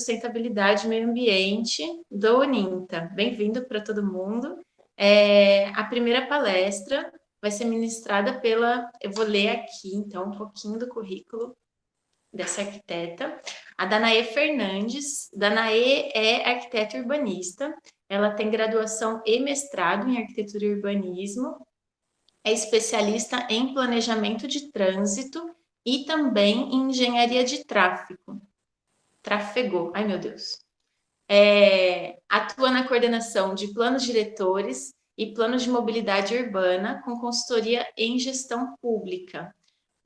Sustentabilidade e Meio Ambiente do Uninta. Bem-vindo para todo mundo. A primeira palestra vai ser ministrada eu vou ler aqui, então, um pouquinho do currículo dessa arquiteta, a Danaê Fernandes. Danaê é arquiteta urbanista, ela tem graduação e mestrado em arquitetura e urbanismo, é especialista em planejamento de trânsito e também em engenharia de tráfego. Trafegou, ai meu Deus. Atua na coordenação de planos diretores e planos de mobilidade urbana com consultoria em gestão pública.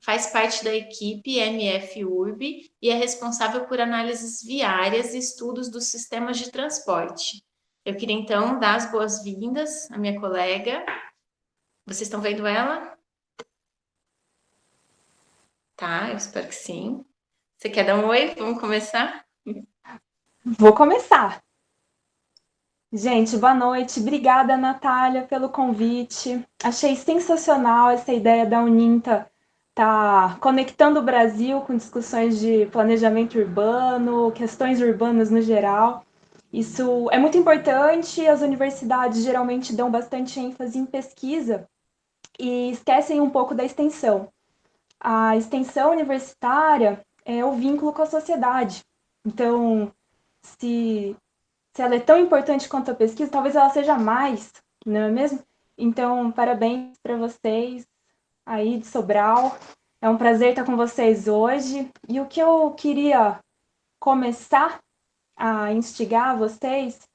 Faz parte da equipe MF Urb e é responsável por análises viárias e estudos dos sistemas de transporte. Eu queria então dar as boas-vindas à minha colega. Vocês estão vendo ela? Tá, eu espero que sim. Você quer dar um oi? Vamos começar? Vou começar. Gente, boa noite. Obrigada, Natália, pelo convite. Achei sensacional essa ideia da Uninta tá conectando o Brasil com discussões de planejamento urbano, questões urbanas no geral. Isso é muito importante. As universidades geralmente dão bastante ênfase em pesquisa e esquecem um pouco da extensão. A extensão universitária é o vínculo com a sociedade. Então, se ela é tão importante quanto a pesquisa, talvez ela seja mais, não é mesmo? Então, parabéns para vocês aí de Sobral. É um prazer estar com vocês hoje. E o que eu queria começar a instigar vocês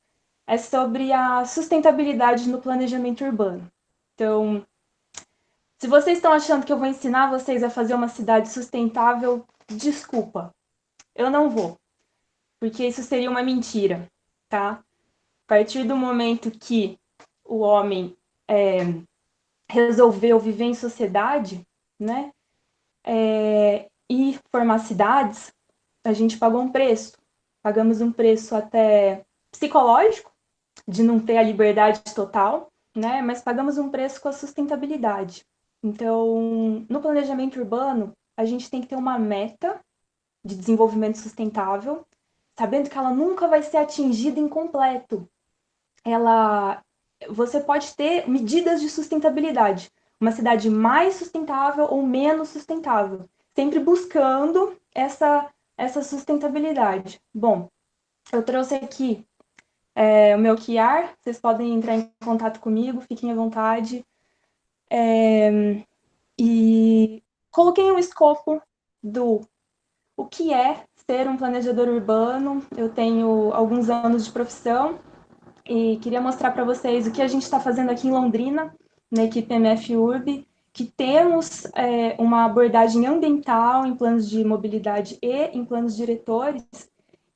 é sobre a sustentabilidade no planejamento urbano. Então, se vocês estão achando que eu vou ensinar vocês a fazer uma cidade sustentável, desculpa, eu não vou, porque isso seria uma mentira, tá? A partir do momento que o homem resolveu viver em sociedade, né, e formar cidades, a gente pagou um preço. Pagamos um preço até psicológico, de não ter a liberdade total, né, mas pagamos um preço com a sustentabilidade. Então, no planejamento urbano, a gente tem que ter uma meta de desenvolvimento sustentável, sabendo que ela nunca vai ser atingida em completo. Você pode ter medidas de sustentabilidade, uma cidade mais sustentável ou menos sustentável, sempre buscando essa sustentabilidade. Bom, eu trouxe aqui o meu QR, vocês podem entrar em contato comigo, fiquem à vontade. E coloquei um escopo do o que é ser um planejador urbano. Eu tenho alguns anos de profissão e queria mostrar para vocês o que a gente está fazendo aqui em Londrina, na equipe MF Urb, que temos uma abordagem ambiental em planos de mobilidade e em planos diretores,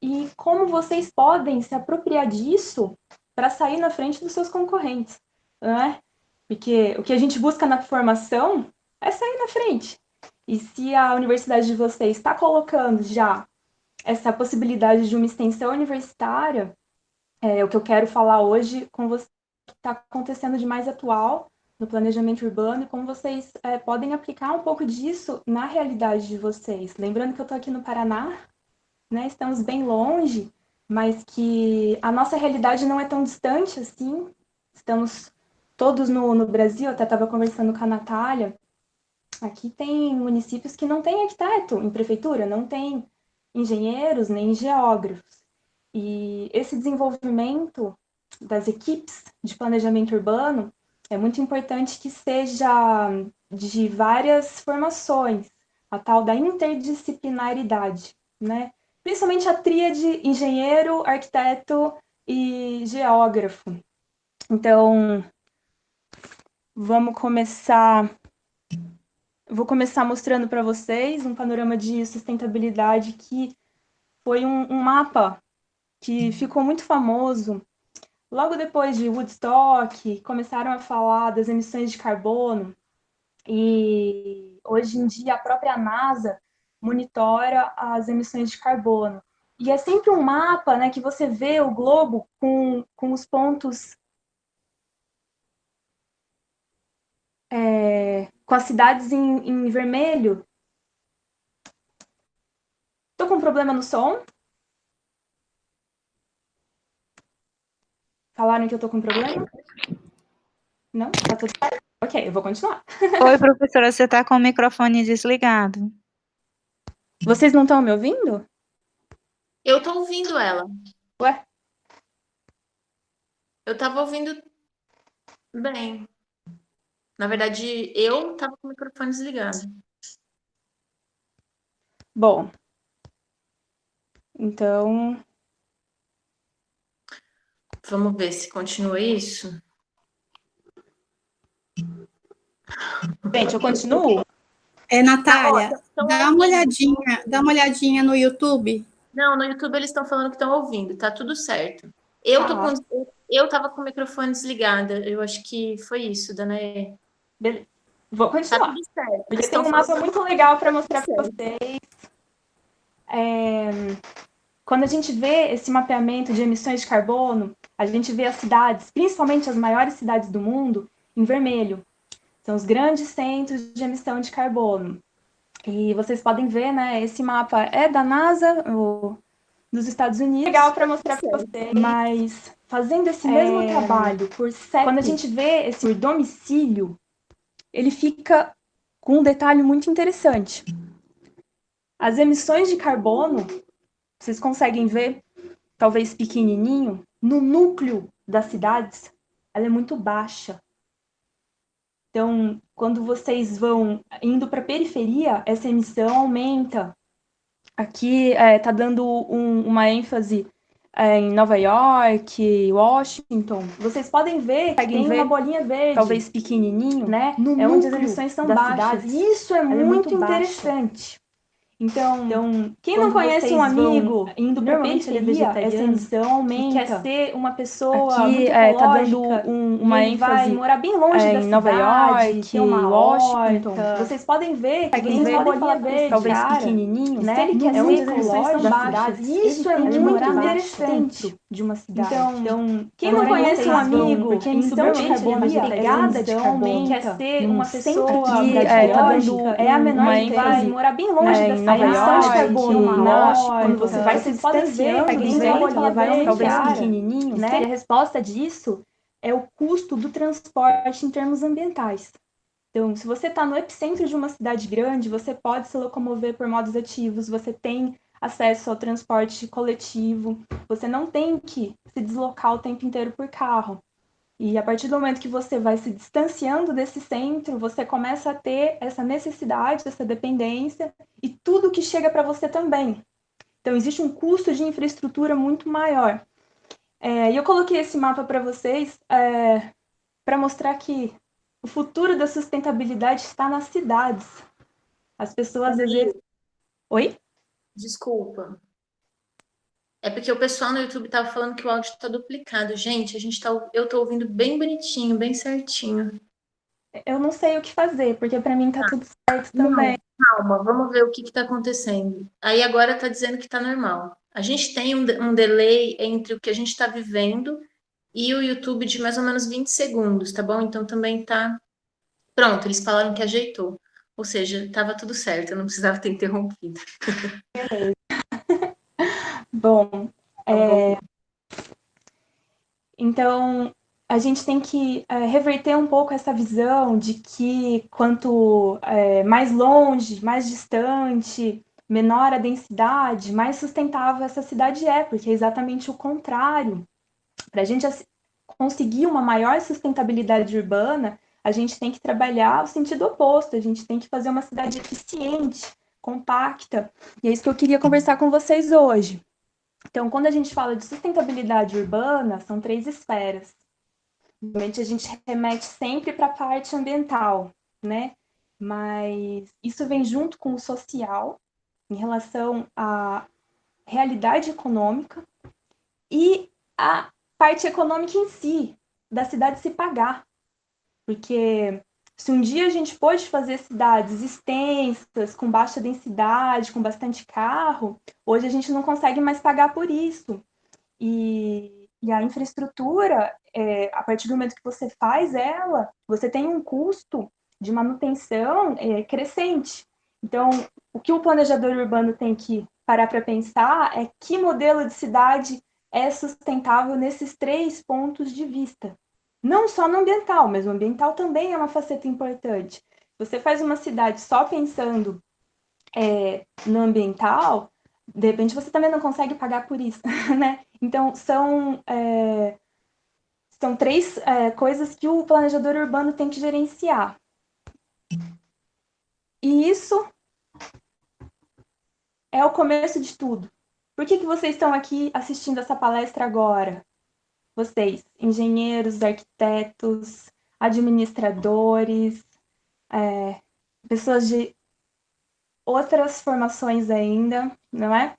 e como vocês podem se apropriar disso para sair na frente dos seus concorrentes, né? Porque o que a gente busca na formação é sair na frente. E se a universidade de vocês está colocando já essa possibilidade de uma extensão universitária, o que eu quero falar hoje com você que está acontecendo de mais atual no planejamento urbano e como vocês podem aplicar um pouco disso na realidade de vocês. Lembrando que eu estou aqui no Paraná, né? Estamos bem longe, mas que a nossa realidade não é tão distante assim. Estamos todos no Brasil, até estava conversando com a Natália. Aqui tem municípios que não têm arquiteto em prefeitura, não tem engenheiros nem geógrafos. E esse desenvolvimento das equipes de planejamento urbano é muito importante que seja de várias formações, a tal da interdisciplinaridade, né? Principalmente a tríade engenheiro, arquiteto e geógrafo. Então, vamos começar. Vou começar mostrando para vocês um panorama de sustentabilidade que foi um mapa que ficou muito famoso. Logo depois de Woodstock, começaram a falar das emissões de carbono e hoje em dia a própria NASA monitora as emissões de carbono. E é sempre um mapa, né, que você vê o globo com os pontos, com as cidades em vermelho. Tô com um problema no som? Falaram que eu tô com problema? Não? Tá tudo certo? Ok, eu vou continuar. Oi, professora, você está com o microfone desligado. Vocês não estão me ouvindo? Eu tô ouvindo ela. Ué? Eu tava ouvindo bem. Na verdade, eu tava com o microfone desligado. Bom, então, Vamos ver se continua isso. gente, eu continuo? Natália, Tão dá uma olhadinha no YouTube. Não, no YouTube eles estão falando que estão ouvindo, tá tudo certo. Eu tô Tá. eu tava com o microfone desligada. Eu acho que foi isso, Danae. Beleza. Vou Tá continuar. tudo certo. Porque Eles tem estão um mapa falando muito legal para mostrar para certo. vocês. Quando a gente vê esse mapeamento de emissões de carbono, a gente vê as cidades, principalmente as maiores cidades do mundo, em vermelho. São os grandes centros de emissão de carbono. E vocês podem ver, né? Esse mapa é da NASA, dos Estados Unidos. Legal para mostrar para vocês. Mas fazendo esse mesmo trabalho por CEP, quando a gente vê esse por domicílio, ele fica com um detalhe muito interessante. As emissões de carbono, vocês conseguem ver, talvez pequenininho, no núcleo das cidades, ela é muito baixa. Então, quando vocês vão indo para a periferia, essa emissão aumenta. Aqui está dando uma ênfase em Nova York, Washington. Vocês podem ver que tem uma bolinha verde, talvez pequenininho, né? No núcleo onde as emissões são baixas. Cidades, e isso é muito interessante. Então, quem não conhece um amigo indo para periferia, essa emissão aumenta. Quer ser uma pessoa aqui tá dando uma ênfase vai morar bem longe da Nova York, ter uma Washington. Vocês podem ver que tem uma bolinha verde, talvez pequenininho, né? Se ele quer ser emissões são baixas. Isso é muito interessante de uma cidade. Então, quem não conhece um amigo, porque a emissão de carbono, a pegada de carbono, quer ser uma pessoa que tá dando a menor ênfase, vai morar bem longe da Nova York, carbono, quando você vai se distanciando, ela vai aumentar, pequenininho, né? E a resposta disso é o custo do transporte em termos ambientais. Então, se você está no epicentro de uma cidade grande, você pode se locomover por modos ativos, você tem acesso ao transporte coletivo, você não tem que se deslocar o tempo inteiro por carro. E a partir do momento que você vai se distanciando desse centro, você começa a ter essa necessidade, essa dependência e tudo que chega para você também. Então, existe um custo de infraestrutura muito maior. E eu coloquei esse mapa para vocês para mostrar que o futuro da sustentabilidade está nas cidades. As pessoas às vezes... Oi? Desculpa. É porque o pessoal no YouTube tava falando que o áudio tá duplicado. Gente, eu tô ouvindo bem bonitinho, bem certinho. Eu não sei o que fazer, porque para mim tá tudo certo também. Calma, vamos ver o que tá acontecendo. Aí agora tá dizendo que tá normal. A gente tem um delay entre o que a gente tá vivendo e o YouTube de mais ou menos 20 segundos, tá bom? Então também tá. Pronto, eles falaram que ajeitou. Ou seja, tava tudo certo, eu não precisava ter interrompido. Bom, então a gente tem que reverter um pouco essa visão de que quanto mais longe, mais distante, menor a densidade, mais sustentável essa cidade é, porque é exatamente o contrário. Para a gente conseguir uma maior sustentabilidade urbana, a gente tem que trabalhar o sentido oposto, a gente tem que fazer uma cidade eficiente, compacta, e é isso que eu queria conversar com vocês hoje. Então, quando a gente fala de sustentabilidade urbana, são 3 esferas. Normalmente a gente remete sempre para a parte ambiental, né? Mas isso vem junto com o social, em relação à realidade econômica e a parte econômica em si, da cidade se pagar. Porque se um dia a gente pôde fazer cidades extensas, com baixa densidade, com bastante carro, hoje a gente não consegue mais pagar por isso. E a infraestrutura, a partir do momento que você faz ela, você tem um custo de manutenção crescente. Então, o que o planejador urbano tem que parar para pensar é que modelo de cidade é sustentável nesses 3 pontos de vista. Não só no ambiental, mas o ambiental também é uma faceta importante. Você faz uma cidade só pensando no ambiental, de repente você também não consegue pagar por isso, né? Então, são 3 coisas que o planejador urbano tem que gerenciar. E isso é o começo de tudo. Por que vocês estão aqui assistindo essa palestra agora? Vocês, engenheiros, arquitetos, administradores, pessoas de outras formações ainda, não é?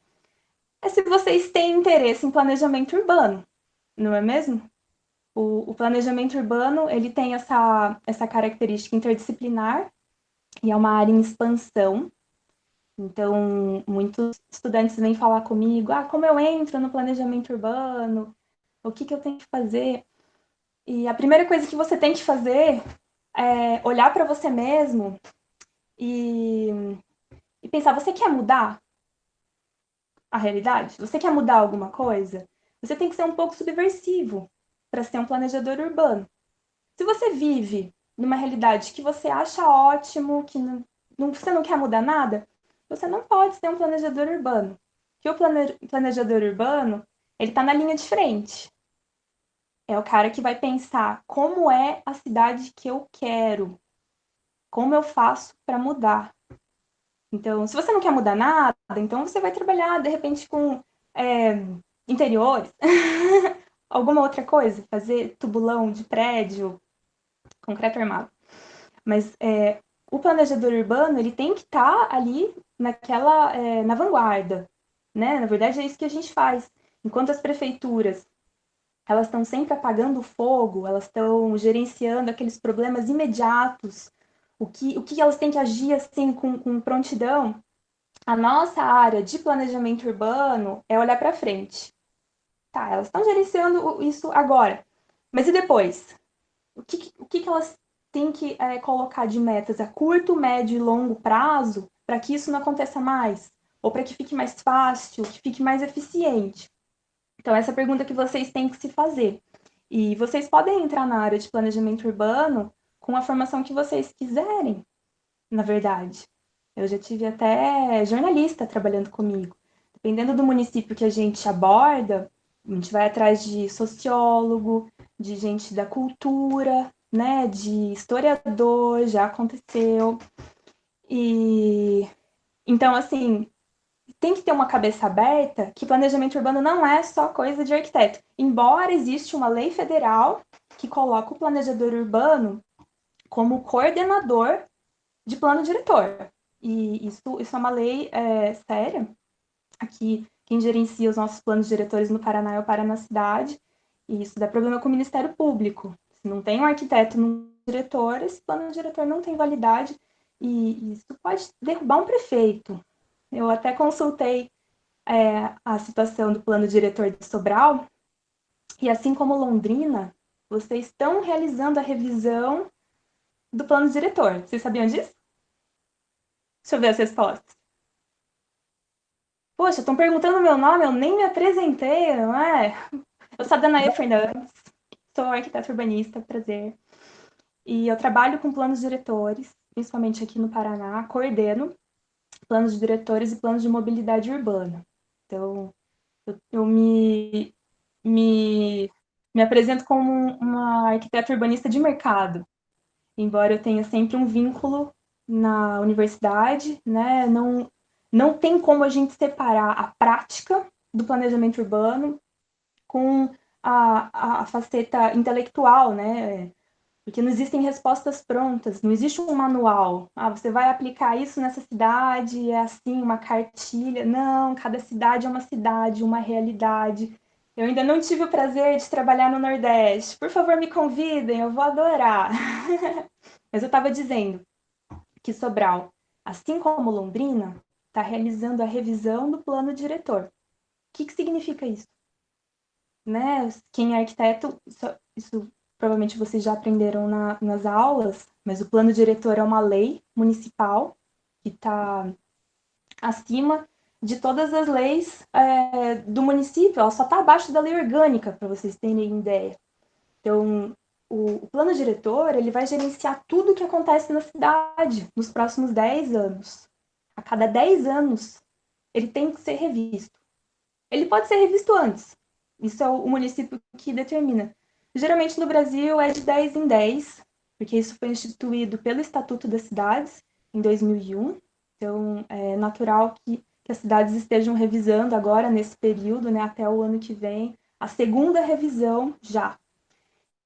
É se vocês têm interesse em planejamento urbano, não é mesmo? O planejamento urbano, ele tem essa característica interdisciplinar e é uma área em expansão. Então, muitos estudantes vêm falar comigo, como eu entro no planejamento urbano, o que eu tenho que fazer? E a primeira coisa que você tem que fazer é olhar para você mesmo e pensar, você quer mudar a realidade? Você quer mudar alguma coisa? Você tem que ser um pouco subversivo para ser um planejador urbano. Se você vive numa realidade que você acha ótimo, que você não quer mudar nada, você não pode ser um planejador urbano. Porque o planejador urbano, ele está na linha de frente. É o cara que vai pensar como é a cidade que eu quero, como eu faço para mudar. Então, se você não quer mudar nada, então você vai trabalhar, de repente, com interiores, alguma outra coisa, fazer tubulão de prédio, concreto armado. Mas o planejador urbano, ele tem que estar ali na vanguarda, né? Na verdade, é isso que a gente faz. Enquanto as prefeituras, elas estão sempre apagando o fogo, elas estão gerenciando aqueles problemas imediatos, o que elas têm que agir assim com prontidão, a nossa área de planejamento urbano é olhar para frente. Tá, elas estão gerenciando isso agora, mas e depois? O que elas têm que colocar de metas a curto, médio e longo prazo para que isso não aconteça mais? Ou para que fique mais fácil, que fique mais eficiente? Então, essa é a pergunta que vocês têm que se fazer. E vocês podem entrar na área de planejamento urbano com a formação que vocês quiserem, na verdade. Eu já tive até jornalista trabalhando comigo. Dependendo do município que a gente aborda, a gente vai atrás de sociólogo, de gente da cultura, né, de historiador, já aconteceu. E então, assim, tem que ter uma cabeça aberta que planejamento urbano não é só coisa de arquiteto. Embora existe uma lei federal que coloca o planejador urbano como coordenador de plano diretor. E isso é uma lei séria. Aqui, quem gerencia os nossos planos diretores no Paraná é o Paraná Cidade. E isso dá problema com o Ministério Público. Se não tem um arquiteto no diretor, esse plano diretor não tem validade. E isso pode derrubar um prefeito. Eu até consultei a situação do plano diretor de Sobral. E assim como Londrina, vocês estão realizando a revisão do plano diretor. Vocês sabiam disso? Deixa eu ver as respostas. Poxa, estão perguntando meu nome, eu nem me apresentei, não é? Eu sou a Danae Fernandes, sou arquiteta urbanista, prazer. E eu trabalho com planos diretores, principalmente aqui no Paraná, coordeno planos diretores e planos de mobilidade urbana. Então, eu me apresento como uma arquiteta urbanista de mercado, embora eu tenha sempre um vínculo na universidade, né? Não tem como a gente separar a prática do planejamento urbano com a faceta intelectual, né? Porque não existem respostas prontas, não existe um manual. Você vai aplicar isso nessa cidade, é assim, uma cartilha. Não, cada cidade é uma cidade, uma realidade. Eu ainda não tive o prazer de trabalhar no Nordeste. Por favor, me convidem, eu vou adorar. Mas eu estava dizendo que Sobral, assim como Londrina, está realizando a revisão do plano diretor. O que significa isso? Né? Quem é arquiteto, isso provavelmente vocês já aprenderam nas aulas, mas o plano diretor é uma lei municipal que está acima de todas as leis do município, ela só está abaixo da lei orgânica, para vocês terem ideia. Então, o plano diretor, ele vai gerenciar tudo o que acontece na cidade nos próximos 10 anos. A cada 10 anos, ele tem que ser revisto. Ele pode ser revisto antes. Isso é o município que determina. Geralmente no Brasil é de 10 em 10, porque isso foi instituído pelo Estatuto das Cidades em 2001. Então, é natural que as cidades estejam revisando agora, nesse período, né, até o ano que vem, a segunda revisão já.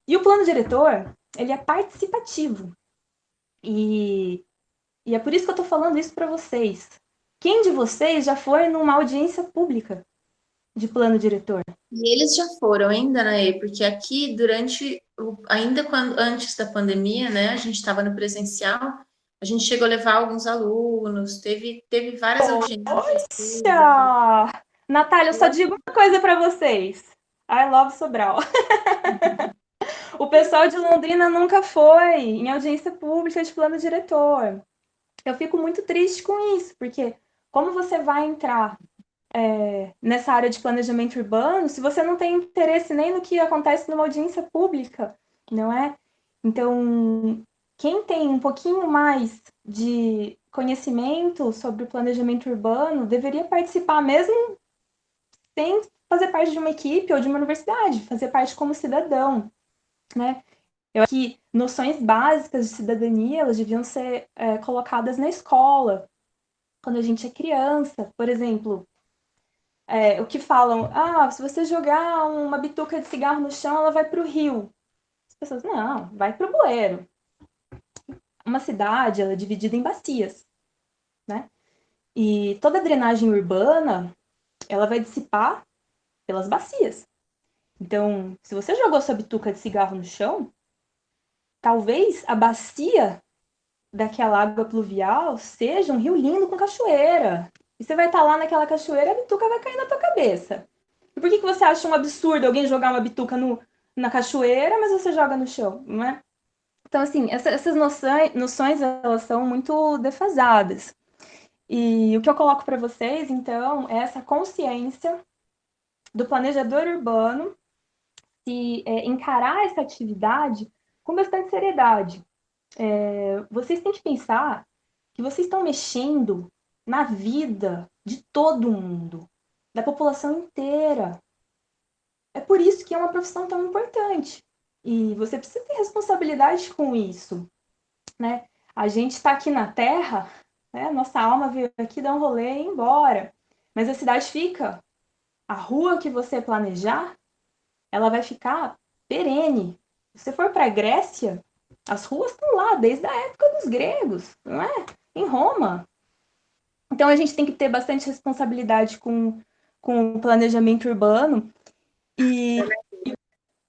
E o plano diretor, ele é participativo. E é por isso que eu estou falando isso para vocês. Quem de vocês já foi numa audiência pública de plano diretor? E eles já foram ainda, né? Porque aqui, antes da pandemia, né? A gente estava no presencial, a gente chegou a levar alguns alunos, teve várias audiências. Poxa! Natália, eu só digo uma coisa para vocês. I love Sobral. O pessoal de Londrina nunca foi em audiência pública de plano diretor. Eu fico muito triste com isso, porque como você vai entrar nessa área de planejamento urbano se você não tem interesse nem no que acontece numa audiência pública, não é? Então, quem tem um pouquinho mais de conhecimento sobre o planejamento urbano deveria participar mesmo sem fazer parte de uma equipe ou de uma universidade, fazer parte como cidadão, né? Eu acho que noções básicas de cidadania, elas deviam ser colocadas na escola, quando a gente é criança. Por exemplo, o que falam, se você jogar uma bituca de cigarro no chão, ela vai para o rio. As pessoas, não, vai para o bueiro. Uma cidade, ela é dividida em bacias, né? E toda a drenagem urbana, ela vai dissipar pelas bacias. Então, se você jogou sua bituca de cigarro no chão, talvez a bacia daquela água pluvial seja um rio lindo com cachoeira. E você vai estar lá naquela cachoeira e a bituca vai cair na tua cabeça. E por que você acha um absurdo alguém jogar uma bituca na cachoeira, mas você joga no chão, não é? Então, assim, essas noções, elas são muito defasadas. E o que eu coloco para vocês, então, é essa consciência do planejador urbano se encarar essa atividade com bastante seriedade. Vocês têm que pensar que vocês estão mexendo na vida de todo mundo, da população inteira. É por isso que é uma profissão tão importante. E você precisa ter responsabilidade com isso, né? A gente está aqui na Terra, né? Nossa alma veio aqui dar um rolê e ir embora. Mas a cidade fica. A rua que você planejar, ela vai ficar perene. Se você for para a Grécia, as ruas estão lá desde a época dos gregos, não é? Em Roma. Então a gente tem que ter bastante responsabilidade com o planejamento urbano.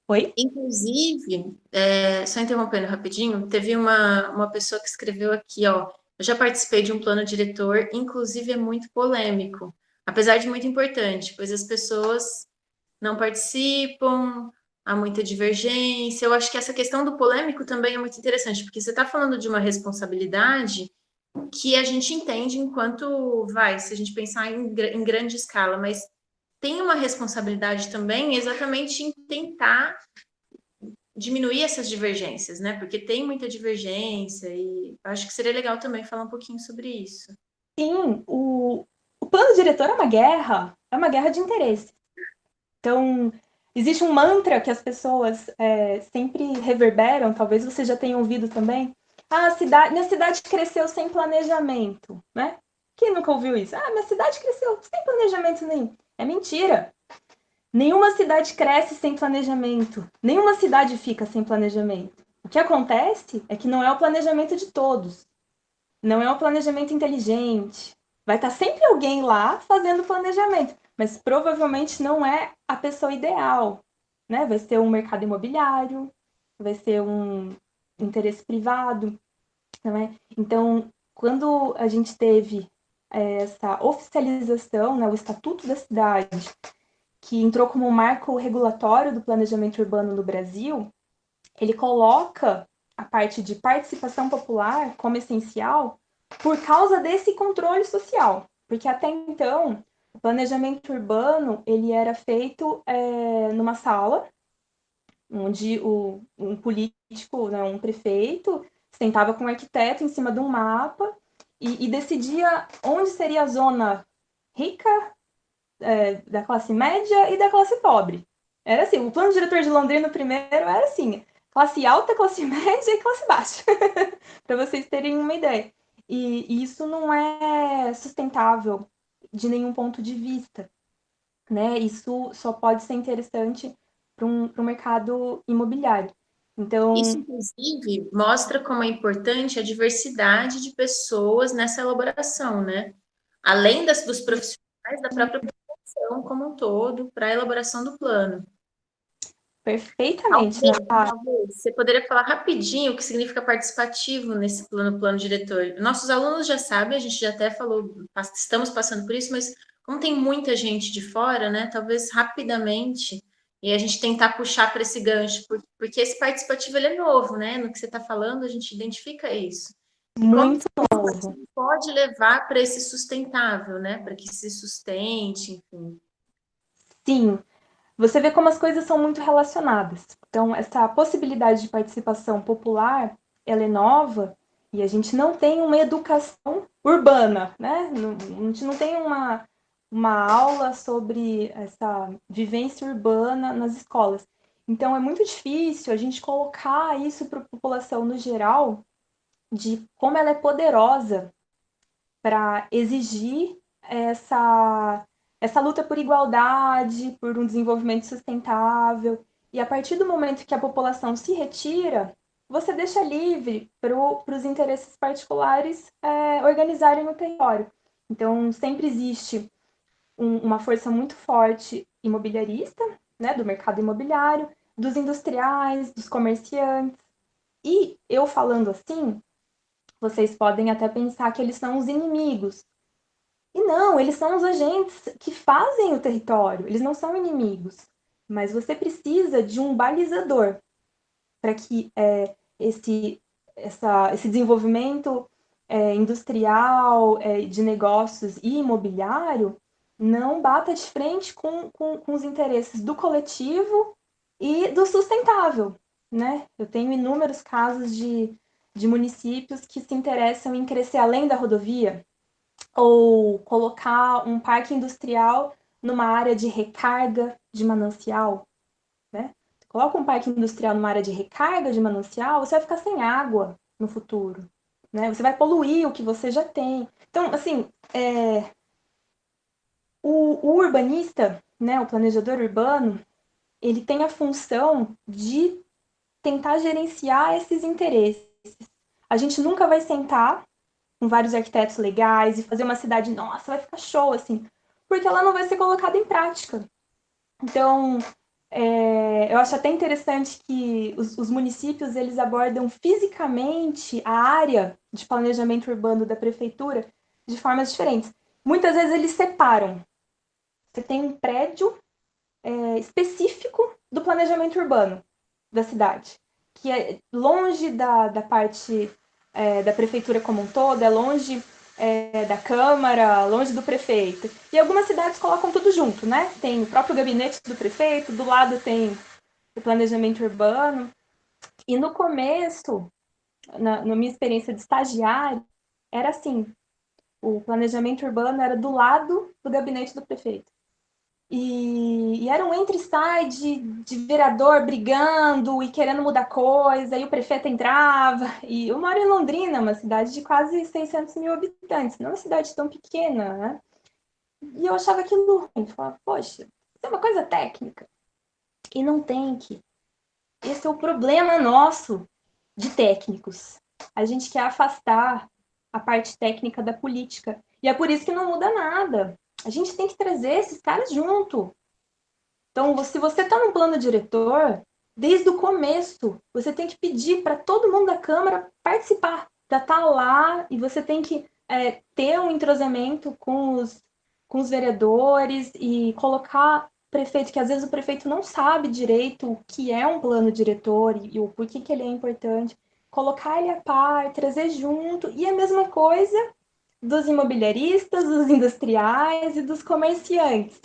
Oi? Inclusive, só interrompendo rapidinho, teve uma pessoa que escreveu aqui, ó, eu já participei de um plano diretor, inclusive é muito polêmico, apesar de muito importante, pois as pessoas não participam, há muita divergência. Eu acho que essa questão do polêmico também é muito interessante, porque você está falando de uma responsabilidade que a gente entende enquanto se a gente pensar em grande escala, mas tem uma responsabilidade também exatamente em tentar diminuir essas divergências, né? Porque tem muita divergência e acho que seria legal também falar um pouquinho sobre isso. Sim, o plano diretor é uma guerra de interesse. Então, existe um mantra que as pessoas sempre reverberam, talvez você já tenha ouvido também. Minha cidade cresceu sem planejamento, né? Quem nunca ouviu isso? Minha cidade cresceu sem planejamento nenhum. É mentira. Nenhuma cidade cresce sem planejamento. Nenhuma cidade fica sem planejamento. O que acontece é que não é o planejamento de todos. Não é um planejamento inteligente. Vai estar sempre alguém lá fazendo planejamento, mas provavelmente não é a pessoa ideal, né? Vai ser um mercado imobiliário, vai ser um interesse privado, não é? Então, quando a gente teve essa oficialização, né, o Estatuto da Cidade, que entrou como um marco regulatório do planejamento urbano no Brasil, ele coloca a parte de participação popular como essencial por causa desse controle social. Porque até então, o planejamento urbano, ele era feito numa sala, onde um político, né, um prefeito, sentava com um arquiteto em cima de um mapa e decidia onde seria a zona rica, da classe média e da classe pobre. Era assim, o plano diretor de Londrina primeiro era assim, classe alta, classe média e classe baixa, para vocês terem uma ideia. E isso não é sustentável de nenhum ponto de vista, né? Isso só pode ser interessante para um mercado imobiliário. Isso, Então, inclusive, mostra como é importante a diversidade de pessoas nessa elaboração, né? Além dos profissionais, da própria população como um todo, para a elaboração do plano. perfeitamente, Talvez você poderia falar rapidinho o que significa participativo nesse plano diretor. Nossos alunos já sabem, a gente já até falou, estamos passando por isso, mas como tem muita gente de fora, né? Talvez rapidamente e a gente tentar puxar para esse gancho, porque esse participativo ele é novo, né? No que você está falando, a gente identifica isso. E como muito novo. pode levar para esse sustentável, né? Para que se sustente, enfim. Sim, você vê como as coisas são muito relacionadas. Então, essa possibilidade de participação popular, ela é nova e a gente não tem uma educação urbana, né? A gente não tem uma aula sobre essa vivência urbana nas escolas. Então, é muito difícil a gente colocar isso para a população no geral, de como ela é poderosa para exigir essa luta por igualdade, por um desenvolvimento sustentável. E a partir do momento que a população se retira, você deixa livre para os interesses particulares organizarem o território. Então, sempre existe uma força muito forte imobiliarista, né, do mercado imobiliário, dos industriais, dos comerciantes. E eu falando assim, vocês podem até pensar que eles são os inimigos. E não, eles são os agentes que fazem o território, eles não são inimigos. Mas você precisa de um balizador para que esse desenvolvimento industrial, de negócios e imobiliário não bata de frente com os interesses do coletivo e do sustentável, né? Eu tenho inúmeros casos de municípios que se interessam em crescer além da rodovia, ou colocar um parque industrial numa área de recarga de manancial, né? Coloca um parque industrial numa área de recarga de manancial, você vai ficar sem água no futuro, né? Você vai poluir o que você já tem. Então, assim, o urbanista, né, o planejador urbano, ele tem a função de tentar gerenciar esses interesses. A gente nunca vai sentar com vários arquitetos legais e fazer uma cidade, nossa, vai ficar show, assim, porque ela não vai ser colocada em prática. Então, eu acho até interessante que os municípios, eles abordam fisicamente a área de planejamento urbano da prefeitura de formas diferentes. Muitas vezes eles separam. Você tem um prédio específico do planejamento urbano da cidade, que é longe da parte da prefeitura como um todo, é longe da Câmara, longe do prefeito. E algumas cidades colocam tudo junto, né? Tem o próprio gabinete do prefeito, do lado tem o planejamento urbano. E no começo, na minha experiência de estagiário, era assim, o planejamento urbano era do lado do gabinete do prefeito. E era um entre-sai de vereador brigando e querendo mudar coisa, e o prefeito entrava. E eu moro em Londrina, uma cidade de quase 600 mil habitantes, não é uma cidade tão pequena, né? E eu achava aquilo ruim, falava, poxa, isso é uma coisa técnica. E não tem que. Esse é o problema nosso de técnicos. A gente quer afastar a parte técnica da política. E é por isso que não muda nada. A gente tem que trazer esses caras junto. Então, se você está num plano diretor, desde o começo, você tem que pedir para todo mundo da Câmara participar, para estar lá, e você tem que ter um entrosamento com os vereadores e colocar prefeito, que às vezes o prefeito não sabe direito o que é um plano diretor e o porquê que ele é importante, colocar ele a par, trazer junto, e a mesma coisa dos imobiliaristas, dos industriais e dos comerciantes.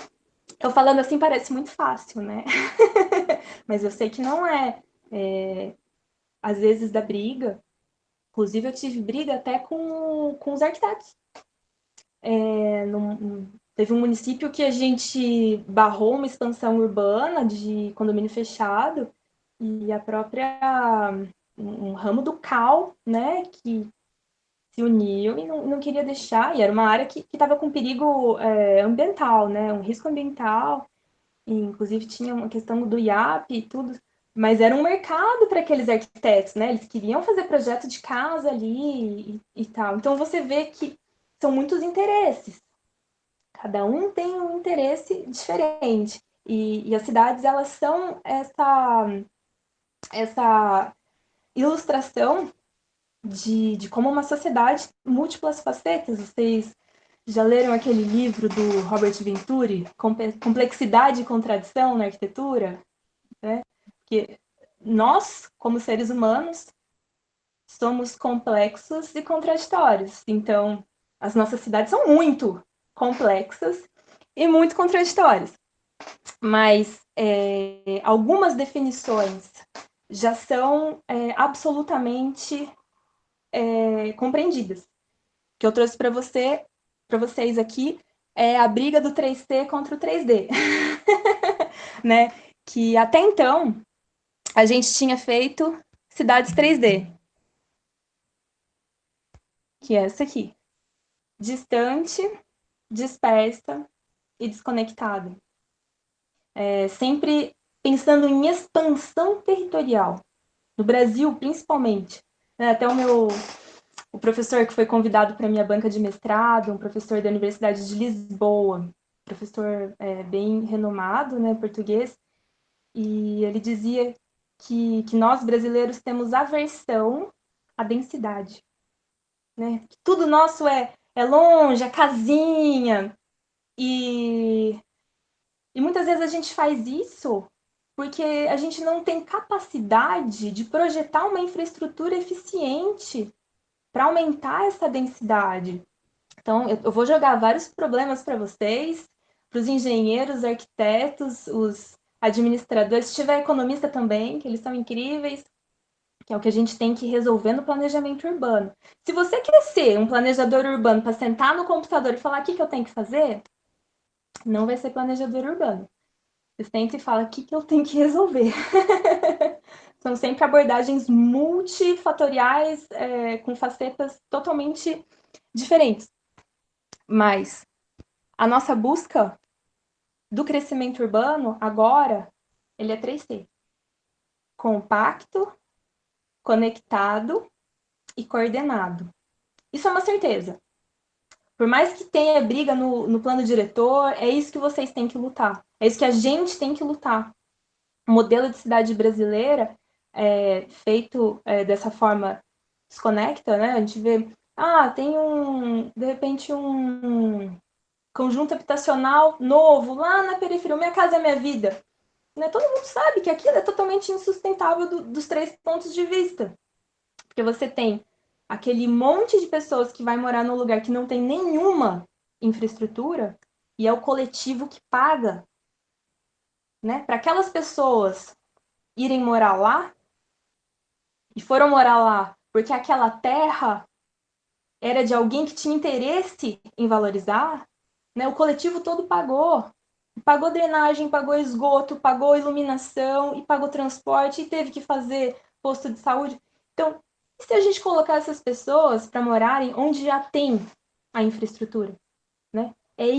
Eu falando assim parece muito fácil, né? Mas eu sei que não é. Às vezes dá briga. Inclusive, eu tive briga até com os arquitetos. Teve um município que a gente barrou uma expansão urbana de condomínio fechado e a própria um ramo do CAL, né, que se uniu e não queria deixar, e era uma área que estava com perigo ambiental, né, um risco ambiental, e, inclusive tinha uma questão do IAP e tudo, mas era um mercado para aqueles arquitetos, né, eles queriam fazer projeto de casa ali e tal. Então você vê que são muitos interesses, cada um tem um interesse diferente, e as cidades, elas são essa ilustração de como uma sociedade múltiplas facetas. Vocês já leram aquele livro do Robert Venturi, Complexidade e Contradição na Arquitetura? Né? Que nós, como seres humanos, somos complexos e contraditórios. Então, as nossas cidades são muito complexas e muito contraditórias. Mas algumas definições já são absolutamente compreendidas. Que eu trouxe para vocês aqui é a briga do 3C contra o 3D, né? Que até então a gente tinha feito cidades 3D, que é essa aqui: distante, dispersa e desconectada. Sempre pensando em expansão territorial, no Brasil principalmente. Até o professor que foi convidado para a minha banca de mestrado, um professor da Universidade de Lisboa, professor bem renomado, né, português, e ele dizia que nós brasileiros temos aversão à densidade, né? Que tudo nosso é longe, a casinha, e muitas vezes a gente faz isso porque a gente não tem capacidade de projetar uma infraestrutura eficiente para aumentar essa densidade. Então, eu vou jogar vários problemas para vocês, para os engenheiros, arquitetos, os administradores, se tiver economista também, que eles são incríveis, que é o que a gente tem que resolver no planejamento urbano. Se você quer ser um planejador urbano para sentar no computador e falar o que eu tenho que fazer, não vai ser planejador urbano. Você senta e fala o que eu tenho que resolver. São sempre abordagens multifatoriais, com facetas totalmente diferentes. Mas a nossa busca do crescimento urbano, agora, ele é 3C. Compacto, conectado e coordenado. Isso é uma certeza. Por mais que tenha briga no plano diretor, é isso que vocês têm que lutar. É isso que a gente tem que lutar. O modelo de cidade brasileira, feito dessa forma desconecta, né? A gente vê, tem de repente um conjunto habitacional novo lá na periferia, Minha Casa é Minha Vida. Né? Todo mundo sabe que aquilo é totalmente insustentável dos 3 pontos de vista. Porque você tem aquele monte de pessoas que vai morar num lugar que não tem nenhuma infraestrutura e é o coletivo que paga, né? Para aquelas pessoas irem morar lá, e foram morar lá porque aquela terra era de alguém que tinha interesse em valorizar, né? O coletivo todo pagou. Pagou drenagem, pagou esgoto, pagou iluminação e pagou transporte e teve que fazer posto de saúde. Então, e se a gente colocar essas pessoas para morarem onde já tem a infraestrutura? Né? É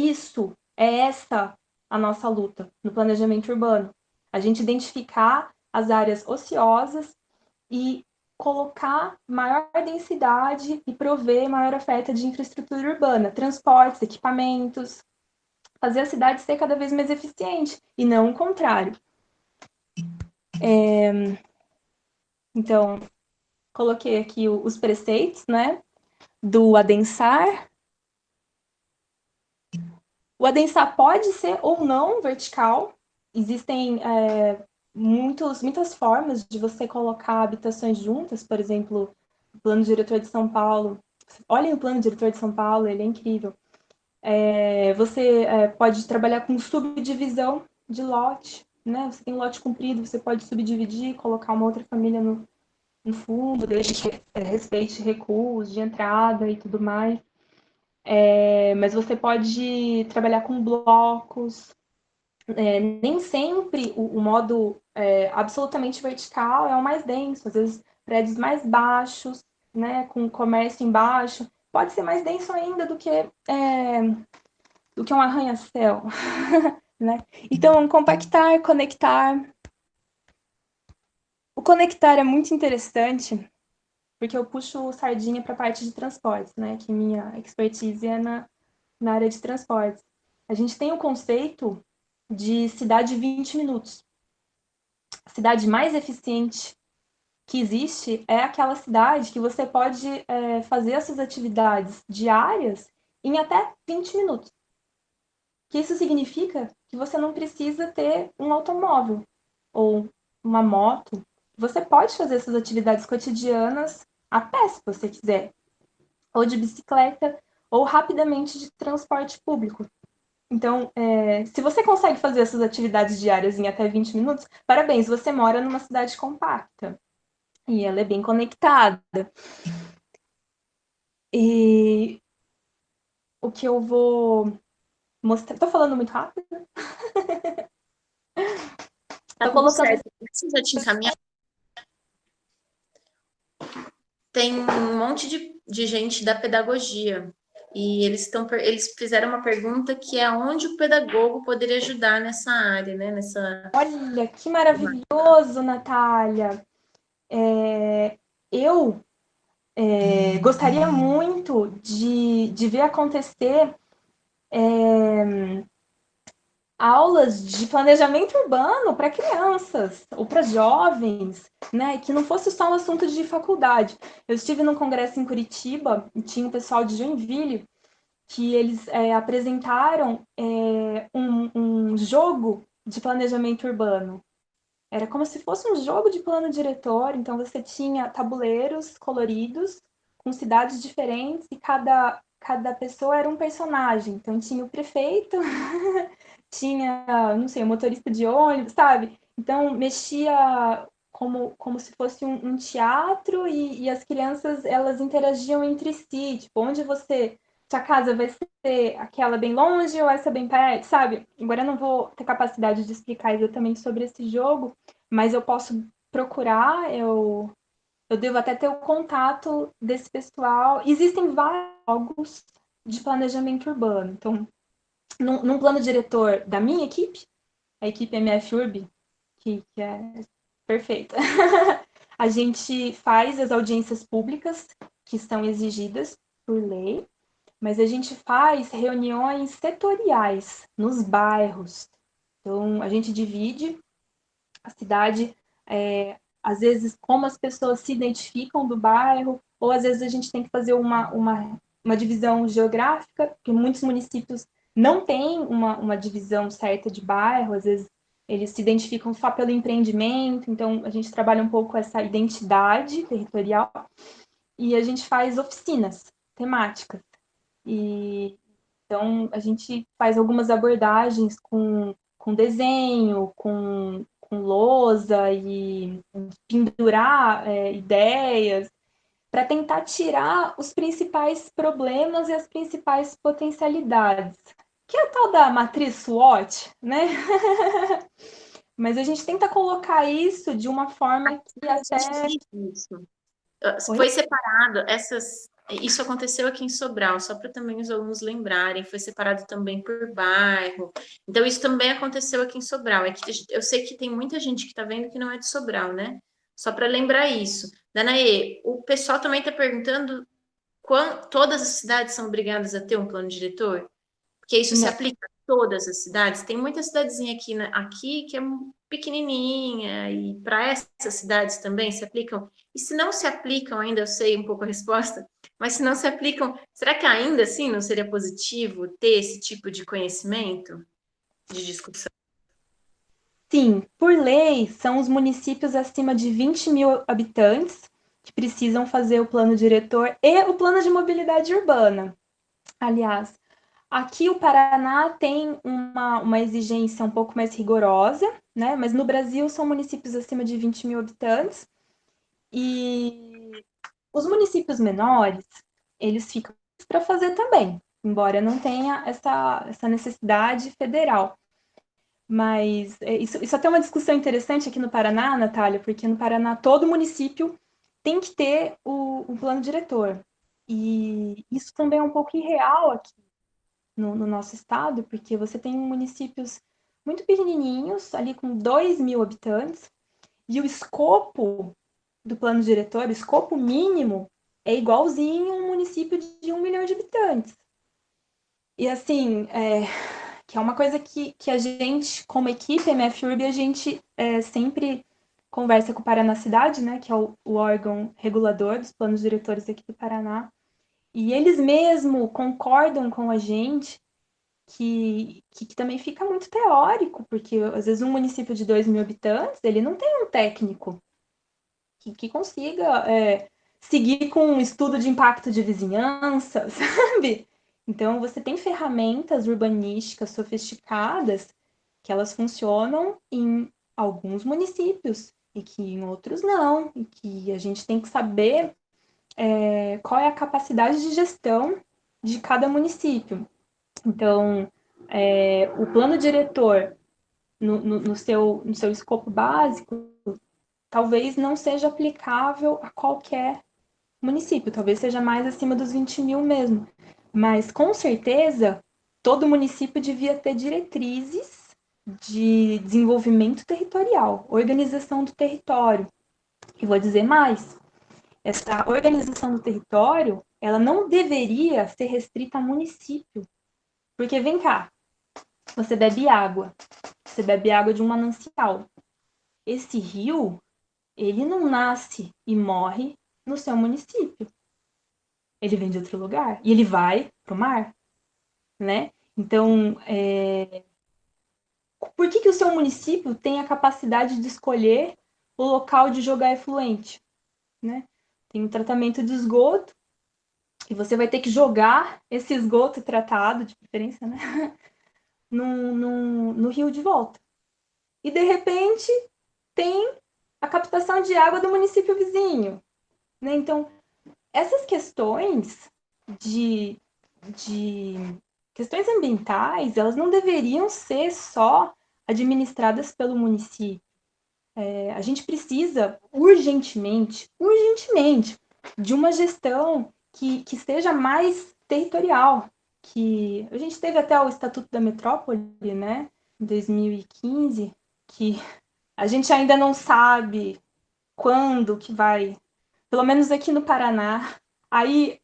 essa a nossa luta no planejamento urbano. A gente identificar as áreas ociosas e colocar maior densidade e prover maior oferta de infraestrutura urbana, transportes, equipamentos, fazer a cidade ser cada vez mais eficiente, e não o contrário. Então, coloquei aqui os preceitos, né, do adensar. O adensar pode ser ou não vertical. Existem muitas formas de você colocar habitações juntas. Por exemplo, o Plano Diretor de São Paulo, Olhem o plano diretor de São Paulo, ele é incrível. Você pode trabalhar com subdivisão de lote, né? Você tem um lote comprido, você pode subdividir, colocar uma outra família no fundo, desde que respeite recuos de entrada e tudo mais. Mas você pode trabalhar com blocos. Nem sempre o modo absolutamente vertical é o mais denso. Às vezes, prédios mais baixos, né, com comércio embaixo, pode ser mais denso ainda do que um arranha-céu. Né? Então, compactar, conectar. O conectar é muito interessante, porque eu puxo sardinha para a parte de transportes, né? Que minha expertise é na área de transportes. A gente tem o conceito de cidade 20 minutos. A cidade mais eficiente que existe é aquela cidade que você pode fazer as suas atividades diárias em até 20 minutos. Que isso significa que você não precisa ter um automóvel ou uma moto. Você pode fazer suas atividades cotidianas a pé, se você quiser, ou de bicicleta, ou rapidamente de transporte público. Então, se você consegue fazer essas atividades diárias em até 20 minutos, parabéns, você mora numa cidade compacta. E ela é bem conectada. E o que eu vou mostrar... Estou falando muito rápido? Tá Tô tudo colocando... certo. Precisa te encaminhar. Tem um monte de gente da pedagogia e eles fizeram uma pergunta que é onde o pedagogo poderia ajudar nessa área, né? Olha, que maravilhoso, Natália! Eu gostaria muito de ver acontecer aulas de planejamento urbano para crianças ou para jovens, né? Que não fosse só um assunto de faculdade. Eu estive num congresso em Curitiba e tinha um pessoal de Joinville que eles apresentaram um jogo de planejamento urbano. Era como se fosse um jogo de plano diretor, então você tinha tabuleiros coloridos com cidades diferentes e cada pessoa era um personagem. Então tinha o prefeito, tinha, não sei, o motorista de ônibus, sabe? Então mexia como se fosse um teatro e as crianças elas interagiam entre si, tipo, sua casa vai ser aquela bem longe ou essa bem perto, sabe? Agora eu não vou ter capacidade de explicar exatamente sobre esse jogo, mas eu posso procurar, eu devo até ter o contato desse pessoal. Existem vários jogos de planejamento urbano. Então, num plano diretor da minha equipe, a equipe MF Urb, que é perfeita, a gente faz as audiências públicas que são exigidas por lei, mas a gente faz reuniões setoriais nos bairros. Então, a gente divide a cidade, às vezes, como as pessoas se identificam do bairro, ou às vezes a gente tem que fazer uma divisão geográfica, porque muitos municípios não têm uma divisão certa de bairro, às vezes eles se identificam só pelo empreendimento, então a gente trabalha um pouco essa identidade territorial, e a gente faz oficinas temáticas. E então a gente faz algumas abordagens com desenho, com lousa e pendurar ideias para tentar tirar os principais problemas e as principais potencialidades, que é a tal da matriz SWOT, né? Mas a gente tenta colocar isso de uma forma que até... Isso. Foi separado, isso aconteceu aqui em Sobral, só para também os alunos lembrarem, foi separado também por bairro. Então, isso também aconteceu aqui em Sobral. É que eu sei que tem muita gente que está vendo que não é de Sobral, né? Só para lembrar isso. Danaê, o pessoal também está perguntando todas as cidades são obrigadas a ter um plano diretor? Porque isso se aplica a todas as cidades. Tem muita cidadezinha aqui que é pequenininha, e para essas cidades também se aplicam. E se não se aplicam ainda, eu sei um pouco a resposta, mas se não se aplicam, será que ainda assim não seria positivo ter esse tipo de conhecimento, de discussão? Sim, por lei, são os municípios acima de 20 mil habitantes que precisam fazer o plano diretor e o plano de mobilidade urbana. Aliás, aqui o Paraná tem uma exigência um pouco mais rigorosa, né? Mas no Brasil são municípios acima de 20 mil habitantes. E os municípios menores, eles ficam para fazer também, embora não tenha essa necessidade federal. Mas isso até é uma discussão interessante aqui no Paraná, Natália, porque no Paraná todo município tem que ter o plano diretor. E isso também é um pouco irreal aqui no nosso estado, porque você tem municípios muito pequenininhos, ali com 2 mil habitantes, e o escopo do plano diretor, o escopo mínimo, é igualzinho um município de 1 milhão de habitantes. E assim, que é uma coisa que a gente, como equipe MFURB, a gente sempre conversa com o Paraná Cidade, né, que é o órgão regulador dos planos diretores aqui do Paraná, e eles mesmo concordam com a gente que também fica muito teórico, porque às vezes um município de 2 mil habitantes, ele não tem um técnico que consiga seguir com um estudo de impacto de vizinhança, sabe? Então, você tem ferramentas urbanísticas sofisticadas que elas funcionam em alguns municípios e que em outros não, e que a gente tem que saber qual é a capacidade de gestão de cada município. Então, o plano diretor, no seu escopo básico, talvez não seja aplicável a qualquer município, talvez seja mais acima dos 20 mil mesmo. Mas, com certeza, todo município devia ter diretrizes de desenvolvimento territorial, organização do território. E vou dizer mais, essa organização do território, ela não deveria ser restrita a município. Porque, vem cá, você bebe água de um manancial. Esse rio, ele não nasce e morre no seu município. Ele vem de outro lugar e ele vai para o mar, né? Então, por que o seu município tem a capacidade de escolher o local de jogar efluente, né? Tem um tratamento de esgoto e você vai ter que jogar esse esgoto tratado, de preferência, né? no rio de volta. E, de repente, tem a captação de água do município vizinho, né? Então, essas questões de questões ambientais, elas não deveriam ser só administradas pelo município. A gente precisa urgentemente, de uma gestão que seja mais territorial. Que a gente teve até o Estatuto da Metrópole, né, em 2015, que a gente ainda não sabe quando que vai, pelo menos aqui no Paraná, aí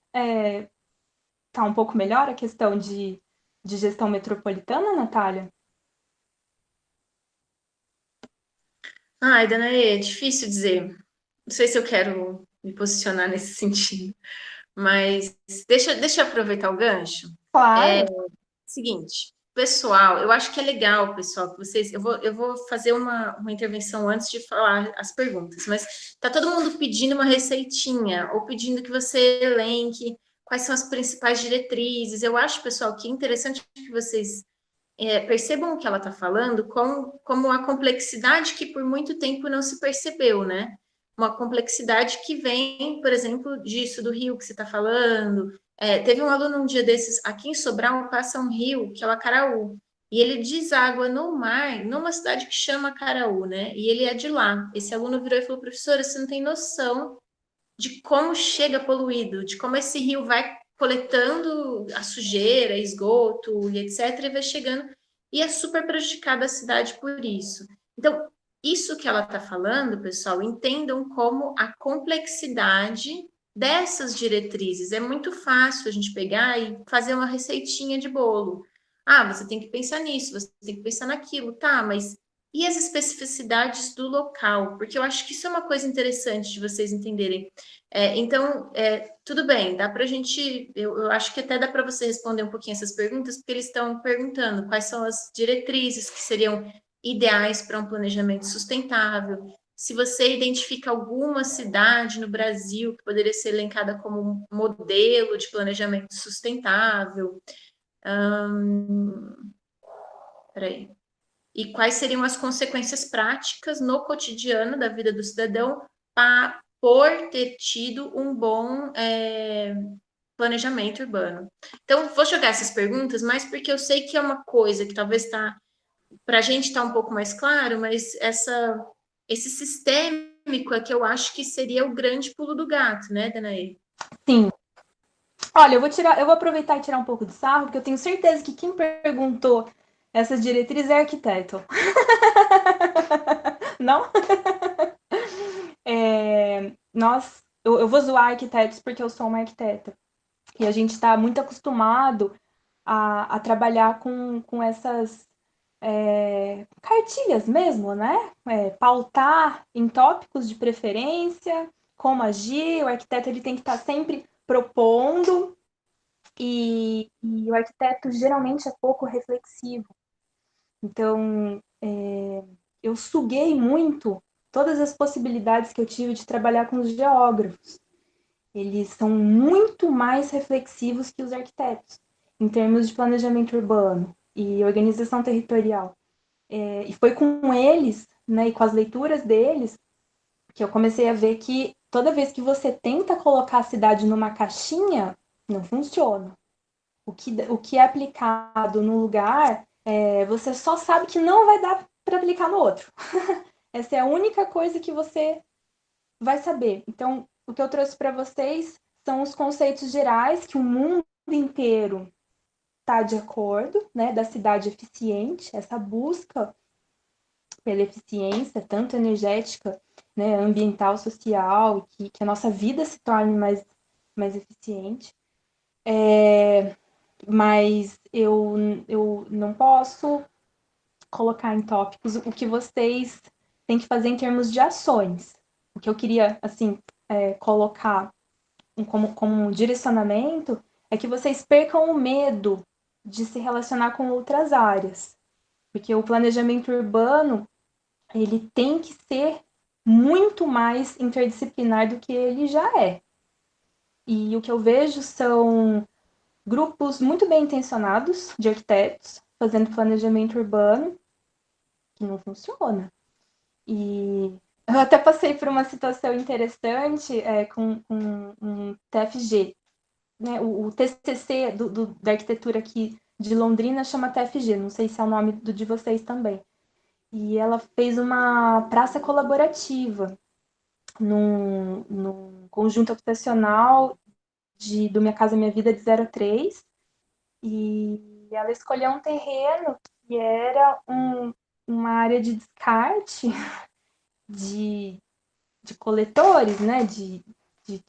tá um pouco melhor a questão de gestão metropolitana, Natália? Ai, Danaê, é difícil dizer. Não sei se eu quero me posicionar nesse sentido, mas deixa eu aproveitar o gancho. Claro. Seguinte, pessoal, eu acho que é legal, pessoal, que vocês. Eu vou fazer uma intervenção antes de falar as perguntas, mas tá todo mundo pedindo uma receitinha, ou pedindo que você elenque quais são as principais diretrizes. Eu acho, pessoal, que é interessante que vocês percebam o que ela está falando como a complexidade que por muito tempo não se percebeu, né? Uma complexidade que vem, por exemplo, disso do rio que você está falando. Teve um aluno um dia desses, aqui em Sobral passa um rio, que é o Acaraú, e ele deságua no mar, numa cidade que chama Acaraú, né? E ele é de lá. Esse aluno virou e falou, professora, você não tem noção de como chega poluído, de como esse rio vai coletando a sujeira, esgoto e etc., e vai chegando, e é super prejudicada a cidade por isso. Então, isso que ela está falando, pessoal, entendam como a complexidade dessas diretrizes. É muito fácil a gente pegar e fazer uma receitinha de bolo. Ah, você tem que pensar nisso, você tem que pensar naquilo, tá, mas e as especificidades do local? Porque eu acho que isso é uma coisa interessante de vocês entenderem. Então, tudo bem, dá para a gente. Eu acho que até dá para você responder um pouquinho essas perguntas, porque eles estão perguntando quais são as diretrizes que seriam ideais para um planejamento sustentável, se você identifica alguma cidade no Brasil que poderia ser elencada como um modelo de planejamento sustentável. Peraí. E quais seriam as consequências práticas no cotidiano da vida do cidadão por ter tido um bom planejamento urbano. Então, vou jogar essas perguntas, mas porque eu sei que é uma coisa que talvez para a gente está um pouco mais claro, mas esse sistêmico é que eu acho que seria o grande pulo do gato, né, Danae? Sim. Olha, eu vou aproveitar e tirar um pouco de sarro, porque eu tenho certeza que quem perguntou essas diretrizes é arquiteto. Não? Eu vou zoar arquitetos porque eu sou uma arquiteta. E a gente está muito acostumado a trabalhar com essas cartilhas mesmo, né? Pautar em tópicos de preferência, como agir. O arquiteto ele tem que estar sempre propondo, e o arquiteto geralmente é pouco reflexivo. Então, eu suguei muito todas as possibilidades que eu tive de trabalhar com os geógrafos. Eles são muito mais reflexivos que os arquitetos, em termos de planejamento urbano e organização territorial. E foi com eles, né, e com as leituras deles, que eu comecei a ver que toda vez que você tenta colocar a cidade numa caixinha, não funciona. O que é aplicado no lugar, você só sabe que não vai dar para aplicar no outro. Essa é a única coisa que você vai saber. Então, o que eu trouxe para vocês são os conceitos gerais que o mundo inteiro está de acordo, né, da cidade eficiente, essa busca pela eficiência, tanto energética, né, ambiental, social, que a nossa vida se torne mais eficiente. Mas eu não posso colocar em tópicos o que vocês têm que fazer em termos de ações. O que eu queria, assim, colocar como um direcionamento é que vocês percam o medo de se relacionar com outras áreas. Porque o planejamento urbano, ele tem que ser muito mais interdisciplinar do que ele já é. E o que eu vejo são grupos muito bem intencionados de arquitetos fazendo planejamento urbano que não funciona. E eu até passei por uma situação interessante com um TFG. Né? O TCC da arquitetura aqui de Londrina chama TFG, não sei se é o nome de vocês também. E ela fez uma praça colaborativa num conjunto habitacional do Minha Casa Minha Vida de 03, e ela escolheu um terreno que era uma área de descarte de coletores, né, de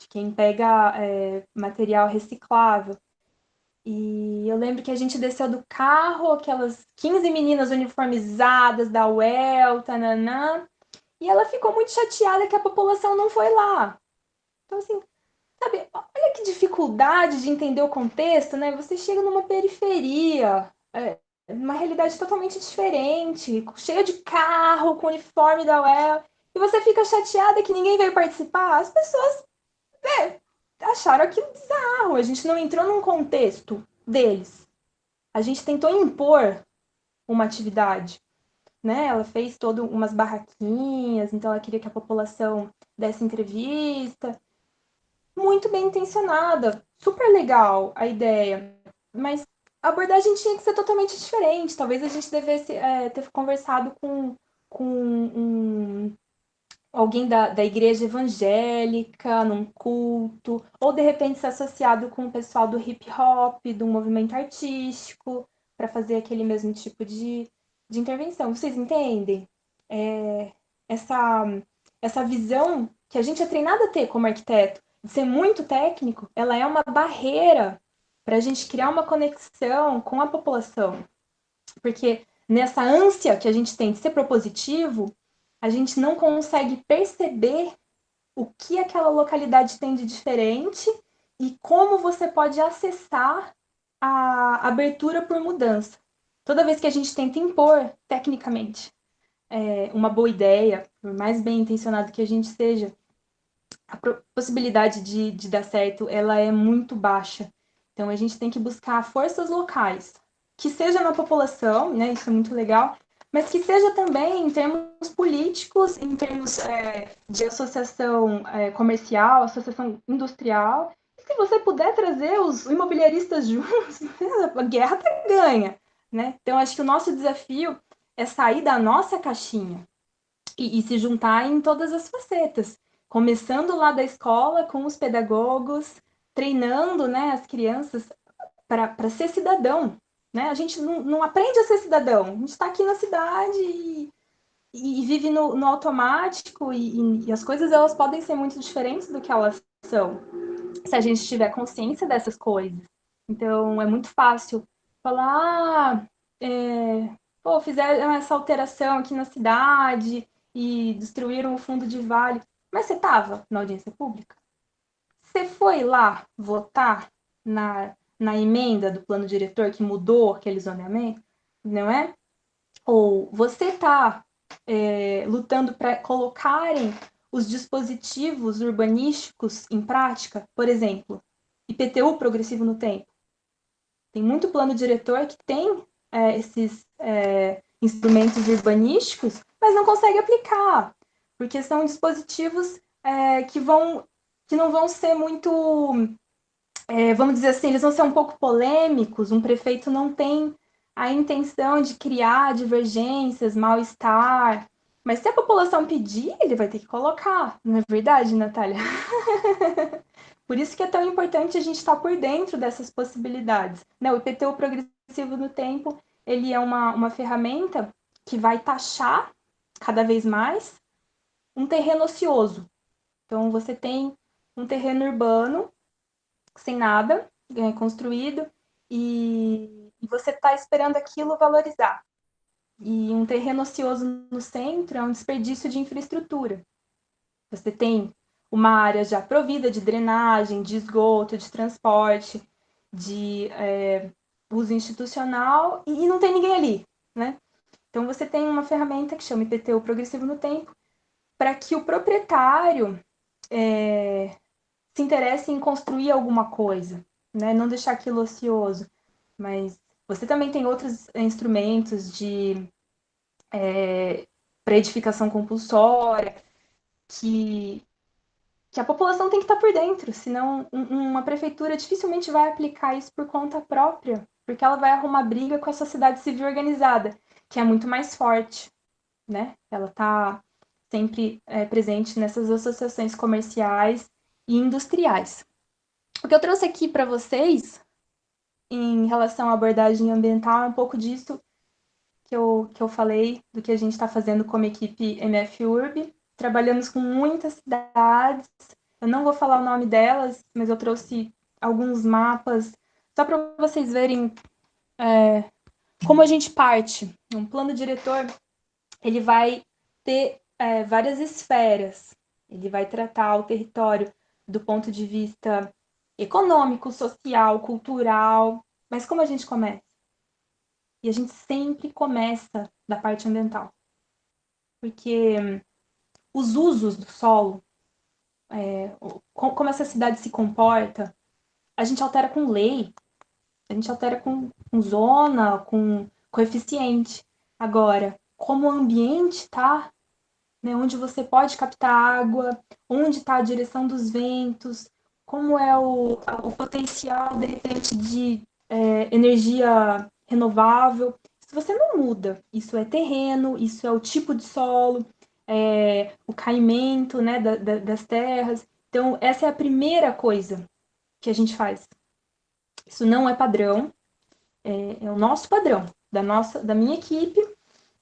quem pega material reciclável. E eu lembro que a gente desceu do carro, aquelas 15 meninas uniformizadas da UEL, tananã, e ela ficou muito chateada que a população não foi lá. Então, assim, sabe, olha que dificuldade de entender o contexto, né? Você chega numa periferia, uma realidade totalmente diferente, cheia de carro, com uniforme da UEL, e você fica chateada que ninguém veio participar. As pessoas acharam aquilo bizarro. A gente não entrou num contexto deles. A gente tentou impor uma atividade. Né? Ela fez todas umas barraquinhas, então ela queria que a população desse entrevista. Muito bem intencionada, super legal a ideia, mas a abordagem tinha que ser totalmente diferente. Talvez a gente devesse ter conversado com alguém da igreja evangélica, num culto, ou de repente se associado com o pessoal do hip hop, do movimento artístico, para fazer aquele mesmo tipo de intervenção. Vocês entendem? Essa visão que a gente é treinado a ter como arquiteto, de ser muito técnico, ela é uma barreira para a gente criar uma conexão com a população. Porque nessa ânsia que a gente tem de ser propositivo, a gente não consegue perceber o que aquela localidade tem de diferente e como você pode acessar a abertura por mudança. Toda vez que a gente tenta impor tecnicamente uma boa ideia, por mais bem intencionado que a gente seja, a possibilidade de dar certo, ela é muito baixa. Então, a gente tem que buscar forças locais, que seja na população, né, isso é muito legal, mas que seja também em termos políticos, em termos de associação comercial, associação industrial. E se você puder trazer os imobiliaristas juntos, a guerra tá ganha, né? Então, acho que o nosso desafio é sair da nossa caixinha e se juntar em todas as facetas, começando lá da escola com os pedagogos, treinando, né, as crianças para ser cidadão. Né? A gente não aprende a ser cidadão, a gente está aqui na cidade e vive no automático e as coisas elas podem ser muito diferentes do que elas são, se a gente tiver consciência dessas coisas. Então, é muito fácil falar, fizeram essa alteração aqui na cidade e destruíram o fundo de vale. Mas você estava na audiência pública? Você foi lá votar na emenda do plano diretor que mudou aquele zoneamento? Não é? Ou você está lutando para colocarem os dispositivos urbanísticos em prática? Por exemplo, IPTU progressivo no tempo. Tem muito plano diretor que tem esses instrumentos urbanísticos, mas não consegue aplicar, porque são dispositivos que não vão ser muito, vamos dizer assim, eles vão ser um pouco polêmicos, um prefeito não tem a intenção de criar divergências, mal-estar, mas se a população pedir, ele vai ter que colocar, não é verdade, Natália? Por isso que é tão importante a gente estar por dentro dessas possibilidades. Né? O IPTU progressivo no tempo, ele é uma ferramenta que vai taxar cada vez mais um terreno ocioso. Então, você tem um terreno urbano, sem nada, construído, e você está esperando aquilo valorizar. E um terreno ocioso no centro é um desperdício de infraestrutura. Você tem uma área já provida de drenagem, de esgoto, de transporte, de uso institucional, e não tem ninguém ali, né? Então, você tem uma ferramenta que chama IPTU progressivo no tempo, para que o proprietário se interesse em construir alguma coisa, né? Não deixar aquilo ocioso. Mas você também tem outros instrumentos para edificação compulsória, que a população tem que estar por dentro, senão uma prefeitura dificilmente vai aplicar isso por conta própria, porque ela vai arrumar briga com a sociedade civil organizada, que é muito mais forte, né? Ela está sempre presente nessas associações comerciais e industriais. O que eu trouxe aqui para vocês, em relação à abordagem ambiental, é um pouco disso que eu falei, do que a gente está fazendo como equipe MF-URB. Trabalhamos com muitas cidades, eu não vou falar o nome delas, mas eu trouxe alguns mapas, só para vocês verem como a gente parte. Um plano diretor, ele vai ter várias esferas, ele vai tratar o território do ponto de vista econômico, social, cultural, mas como a gente começa? E a gente sempre começa da parte ambiental, porque os usos do solo, como essa cidade se comporta, a gente altera com lei, a gente altera com zona, com coeficiente. Agora, como o ambiente tá, né, onde você pode captar água, onde está a direção dos ventos, como é o potencial, de repente, de energia renovável. Se você não muda, isso é terreno, isso é o tipo de solo, o caimento, né, das terras. Então, essa é a primeira coisa que a gente faz. Isso não é padrão, é o nosso padrão, da minha equipe,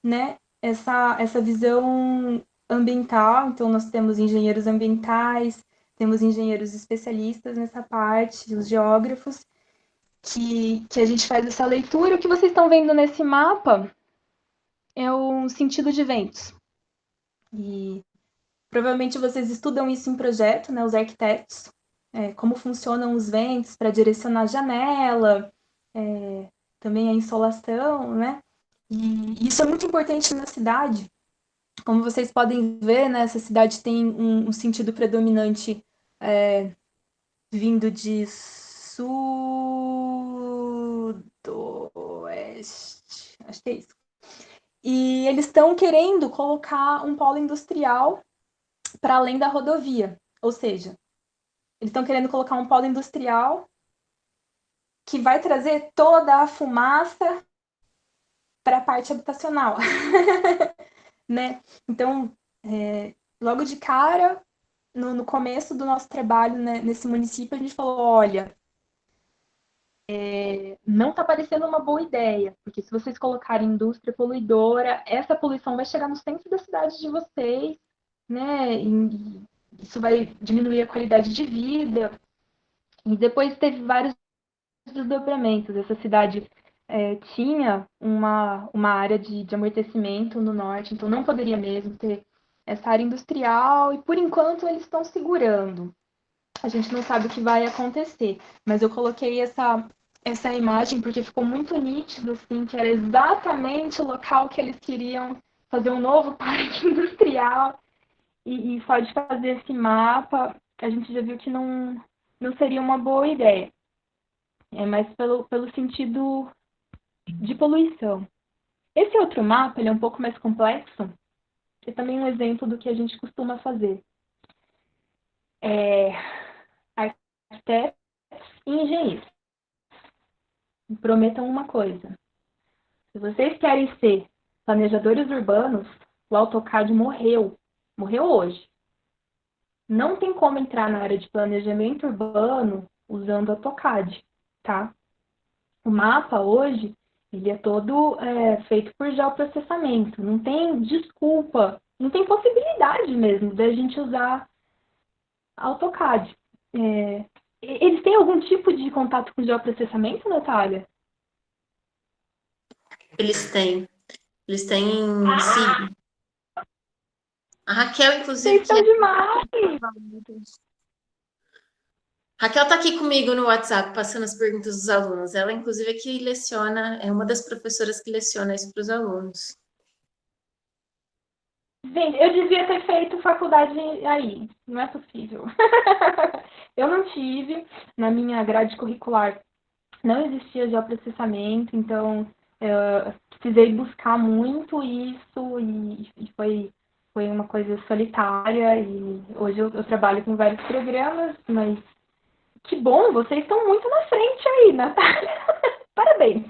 né? Essa visão ambiental. Então, nós temos engenheiros ambientais, temos engenheiros especialistas nessa parte, os geógrafos, que a gente faz essa leitura. O que vocês estão vendo nesse mapa é o sentido de ventos. E provavelmente vocês estudam isso em projeto, né, os arquitetos, como funcionam os ventos para direcionar a janela, também a insolação, né? E isso é muito importante na cidade, Como vocês podem ver, né, essa cidade tem um sentido predominante vindo de sudoeste, acho que é isso. E eles estão querendo colocar um polo industrial para além da rodovia, ou seja, eles estão querendo colocar um polo industrial que vai trazer toda a fumaça para a parte habitacional, né? Então, logo de cara, no começo do nosso trabalho, né, nesse município, a gente falou, olha, não está parecendo uma boa ideia, porque se vocês colocarem indústria poluidora, essa poluição vai chegar no centro da cidade de vocês, né? E isso vai diminuir a qualidade de vida. E depois teve vários desdobramentos. Essa cidade tinha uma área de amortecimento no norte, então não poderia mesmo ter essa área industrial, e por enquanto eles estão segurando. A gente não sabe o que vai acontecer, mas eu coloquei essa imagem porque ficou muito nítido, assim, que era exatamente o local que eles queriam fazer um novo parque industrial, e só de fazer esse mapa, a gente já viu que não seria uma boa ideia. É mais pelo sentido de poluição. Esse outro mapa, ele é um pouco mais complexo, é também um exemplo do que a gente costuma fazer. Arquitetos e engenheiros. Prometam uma coisa. Se vocês querem ser planejadores urbanos, o AutoCAD morreu. Morreu hoje. Não tem como entrar na área de planejamento urbano usando AutoCAD, tá? O mapa hoje, ele é todo feito por geoprocessamento. Não tem desculpa, não tem possibilidade mesmo da gente usar AutoCAD. Eles têm algum tipo de contato com geoprocessamento, Natália? Eles têm sim. A Raquel, inclusive, Vocês são demais! Raquel está aqui comigo no WhatsApp, passando as perguntas dos alunos. Ela, inclusive, é que leciona, é uma das professoras que leciona isso para os alunos. Gente, eu devia ter feito faculdade aí. Não é possível. Eu não tive. Na minha grade curricular não existia geoprocessamento, então eu precisei buscar muito isso e foi uma coisa solitária. E hoje eu trabalho com vários programas, mas que bom, vocês estão muito na frente aí, Natália. Parabéns.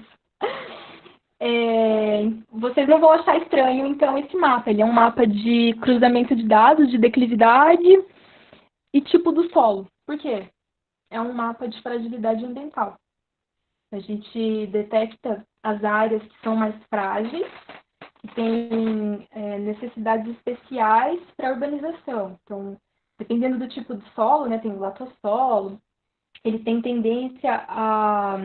Vocês não vão achar estranho, então, esse mapa. Ele é um mapa de cruzamento de dados, de declividade e tipo do solo. Por quê? É um mapa de fragilidade ambiental. A gente detecta as áreas que são mais frágeis, que têm necessidades especiais para a urbanização. Então, dependendo do tipo de solo, né, tem o latossolo, ele tem tendência a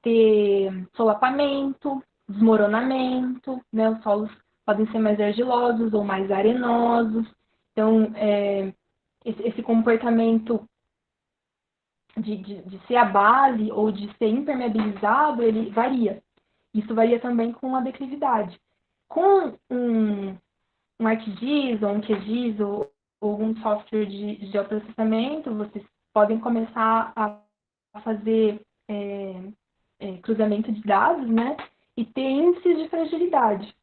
ter solapamento, desmoronamento, né? Os solos podem ser mais argilosos ou mais arenosos. Então, esse comportamento de ser a base ou de ser impermeabilizado, ele varia. Isso varia também com a declividade. Com um ArcGIS ou um QGIS ou algum software de geoprocessamento, vocês podem começar a fazer cruzamento de dados, né? E ter índices de fragilidade.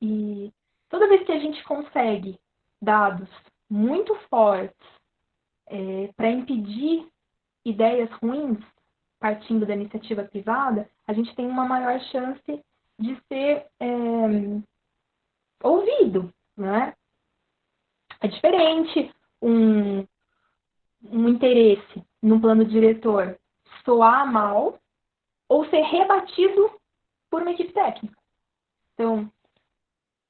E toda vez que a gente consegue dados muito fortes para impedir ideias ruins, partindo da iniciativa privada, a gente tem uma maior chance de ser ouvido, né? É diferente um interesse num plano diretor soar mal ou ser rebatido por uma equipe técnica. Então,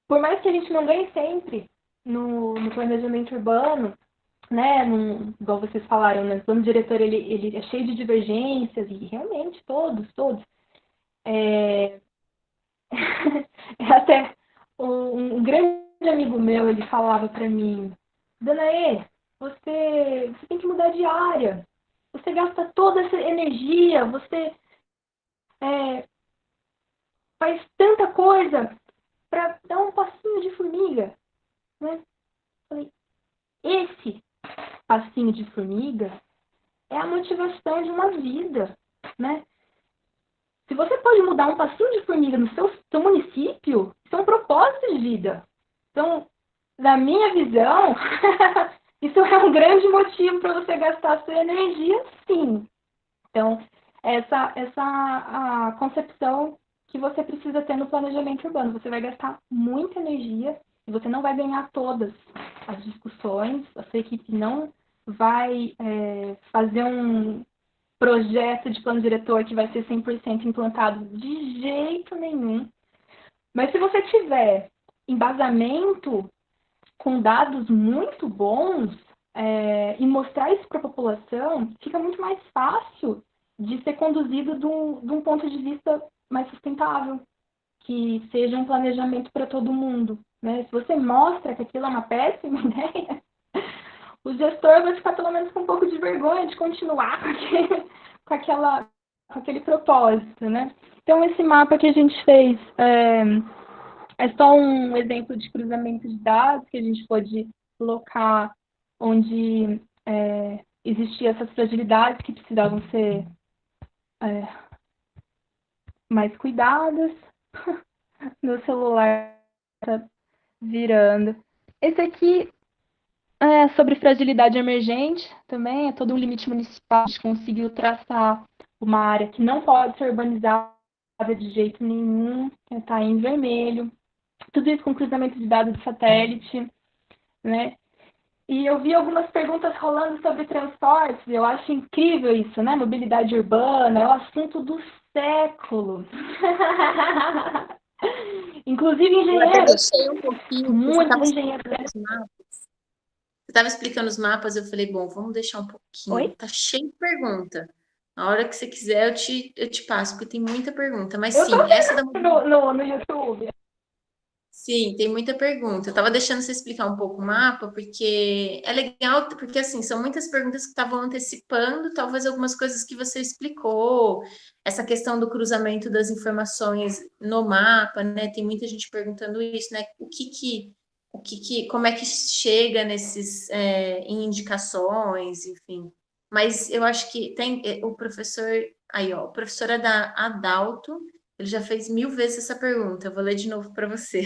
por mais que a gente não ganhe sempre no planejamento urbano, né, igual vocês falaram, né, o plano diretor ele é cheio de divergências, e realmente todos. Até um grande amigo meu, ele falava para mim, Danaê, você tem que mudar de área, você gasta toda essa energia, você faz tanta coisa para dar um passinho de formiga. né? Falei, esse passinho de formiga é a motivação de uma vida, né? Se você pode mudar um passinho de formiga no seu município, isso é um propósito de vida. Então, na minha visão, isso é um grande motivo para você gastar a sua energia, sim. Então, essa a concepção que você precisa ter no planejamento urbano. Você vai gastar muita energia e você não vai ganhar todas as discussões, a sua equipe não vai fazer um projeto de plano diretor que vai ser 100% implantado de jeito nenhum. Mas se você tiver embasamento com dados muito bons e mostrar isso para a população, fica muito mais fácil de ser conduzido de um ponto de vista mais sustentável, que seja um planejamento para todo mundo, né? Se você mostra que aquilo é uma péssima ideia, o gestor vai ficar pelo menos com um pouco de vergonha de continuar com aquele propósito, né? Então, esse mapa que a gente fez é só um exemplo de cruzamento de dados que a gente pode colocar onde existiam essas fragilidades que precisavam ser mais cuidadas. Meu celular está virando. Esse aqui é sobre fragilidade emergente também, é todo um limite municipal. A gente conseguiu traçar uma área que não pode ser urbanizada de jeito nenhum, está em vermelho. Tudo isso com cruzamento de dados de satélite, né? E eu vi algumas perguntas rolando sobre transportes, eu acho incrível isso, né? Mobilidade urbana, é o assunto do século. Inclusive Eu até engenheiros, deixei um pouquinho. muitos engenheiros. Você estava explicando os mapas, eu falei, bom, vamos deixar um pouquinho. Oi? Tá cheio de pergunta. Na hora que você quiser, eu te passo, porque tem muita pergunta. Mas Eu sim, tô essa da no YouTube. Sim, tem muita pergunta. Eu estava deixando você explicar um pouco o mapa, porque é legal, porque assim, são muitas perguntas que estavam antecipando, talvez algumas coisas que você explicou, essa questão do cruzamento das informações no mapa, né? Tem muita gente perguntando isso, né? Como é que chega nesses em indicações, enfim. Mas eu acho que tem o professor aí, ó, o professor Adalto, ele já fez 1000 vezes essa pergunta. Eu vou ler de novo para você.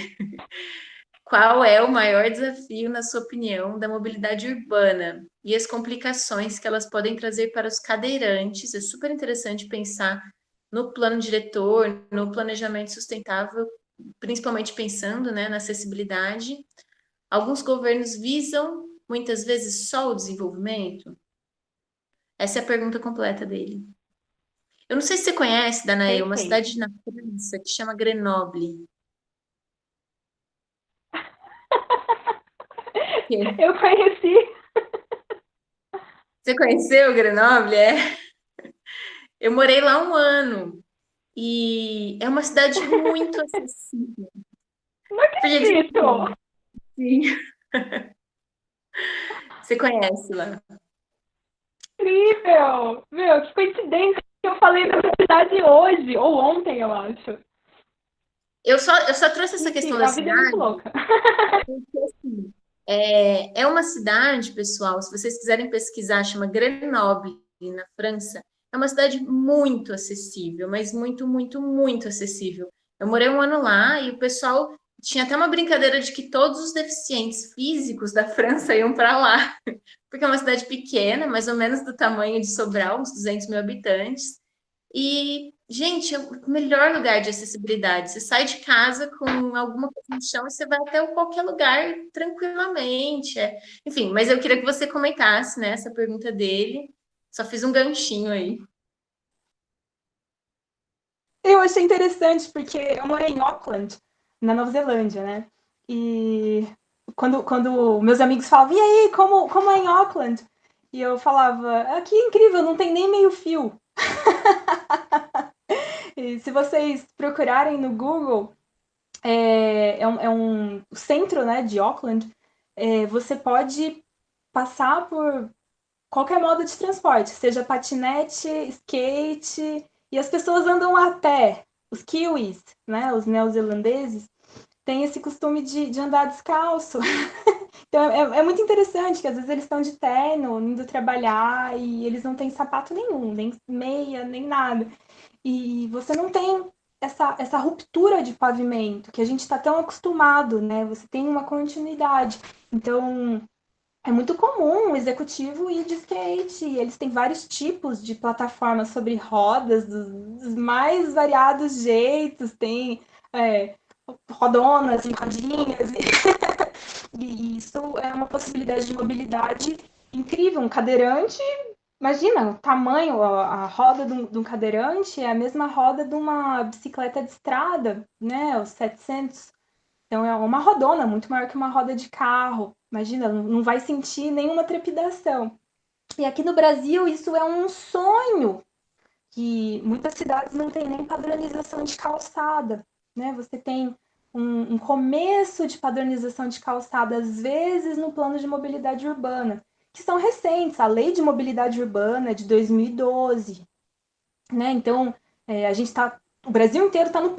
Qual é o maior desafio, na sua opinião, da mobilidade urbana e as complicações que elas podem trazer para os cadeirantes? É super interessante pensar no plano diretor, no planejamento sustentável, principalmente pensando, né, na acessibilidade. Alguns governos visam, muitas vezes, só o desenvolvimento? Essa é a pergunta completa dele. Eu não sei se você conhece, Danae, uma Perfeito. cidade na França que chama Grenoble. Eu conheci. Você conheceu Grenoble? É. Eu morei lá 1 ano e é uma cidade muito acessível. Não acredito. Sim. Você conhece lá? Incrível. Meu, que coincidência que eu falei dessa cidade hoje, ou ontem, eu acho. Eu só trouxe essa questão da A vida é muito cidade louca. porque, assim, é uma cidade, pessoal, se vocês quiserem pesquisar, chama Grenoble, na França. É uma cidade muito acessível, mas muito, muito, muito acessível. Eu morei 1 ano lá e o pessoal tinha até uma brincadeira de que todos os deficientes físicos da França iam para lá, porque é uma cidade pequena, mais ou menos do tamanho de Sobral, uns 200 mil habitantes. E, gente, é o melhor lugar de acessibilidade. Você sai de casa com alguma coisa no chão e você vai até qualquer lugar tranquilamente. Enfim, mas eu queria que você comentasse, né, essa pergunta dele. Só fiz um ganchinho aí. Eu achei interessante, porque eu morei em Auckland, na Nova Zelândia, né? E quando meus amigos falavam, e aí, como é em Auckland? E eu falava, aqui é incrível, não tem nem meio fio. E se vocês procurarem no Google, é um centro, né, de Auckland, você pode passar por qualquer modo de transporte, seja patinete, skate, e as pessoas andam a pé. Os kiwis, né, os neozelandeses, têm esse costume de andar descalço. Então, é muito interessante que às vezes eles estão de terno, indo trabalhar, e eles não têm sapato nenhum, nem meia, nem nada. E você não tem essa ruptura de pavimento, que a gente está tão acostumado, né? Você tem uma continuidade. Então, é muito comum o executivo ir de skate. E eles têm vários tipos de plataformas sobre rodas, dos mais variados jeitos. Tem rodonas e rodinhas. E isso é uma possibilidade de mobilidade incrível. Um cadeirante, imagina, o tamanho, a roda de um cadeirante é a mesma roda de uma bicicleta de estrada, né? Os 700. Então, é uma rodona, muito maior que uma roda de carro. Imagina, não vai sentir nenhuma trepidação. E aqui no Brasil, isso é um sonho, que muitas cidades não têm nem padronização de calçada, né? Você tem um começo de padronização de calçada, às vezes, no plano de mobilidade urbana, que são recentes. A Lei de Mobilidade Urbana é de 2012, né? Então, o Brasil inteiro está no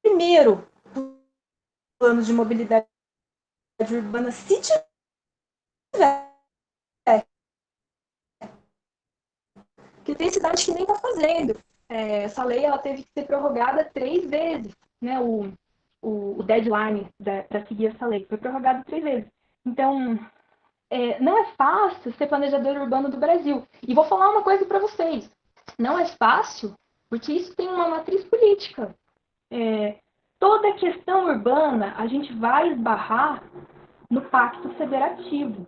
primeiro plano de mobilidade urbana, se tiver. Porque tem cidade que nem está fazendo. Essa lei ela teve que ser prorrogada 3 vezes, né? O deadline para seguir essa lei foi prorrogado 3 vezes. Então, não é fácil ser planejador urbano do Brasil. E vou falar uma coisa para vocês. Não é fácil, porque isso tem uma matriz política. Toda questão urbana, a gente vai esbarrar no pacto federativo.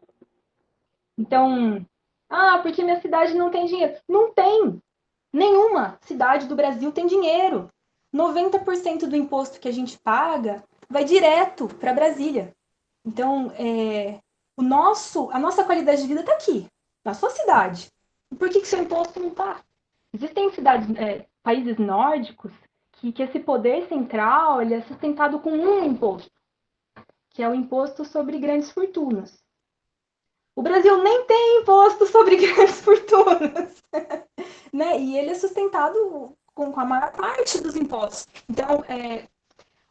Então, porque minha cidade não tem dinheiro. Não tem. Nenhuma cidade do Brasil tem dinheiro. 90% do imposto que a gente paga vai direto para Brasília. Então, a nossa qualidade de vida está aqui, na sua cidade. E por que seu imposto não está? Existem cidades, países nórdicos, que esse poder central ele é sustentado com um imposto, que é o imposto sobre grandes fortunas. O Brasil nem tem imposto sobre grandes fortunas, né? E ele é sustentado com a maior parte dos impostos. Então,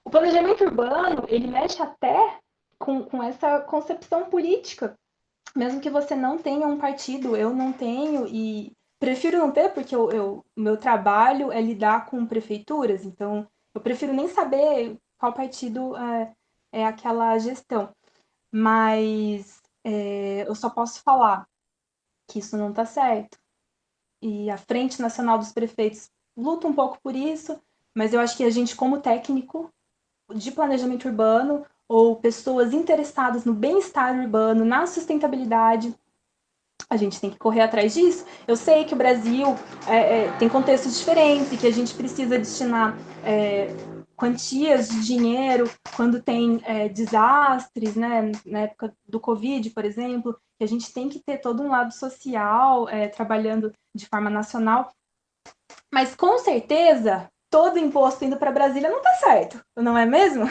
o planejamento urbano, ele mexe até com essa concepção política. Mesmo que você não tenha um partido, eu não tenho, e prefiro não ter, porque o meu trabalho é lidar com prefeituras, então eu prefiro nem saber qual partido é aquela gestão. Mas eu só posso falar que isso não está certo. E a Frente Nacional dos Prefeitos luta um pouco por isso, mas eu acho que a gente, como técnico de planejamento urbano, ou pessoas interessadas no bem-estar urbano, na sustentabilidade, a gente tem que correr atrás disso. Eu sei que o Brasil tem contextos diferentes e que a gente precisa destinar quantias de dinheiro quando tem desastres, né? Na época do Covid, por exemplo, que a gente tem que ter todo um lado social trabalhando de forma nacional. Mas, com certeza, todo imposto indo para Brasília não está certo, não é mesmo?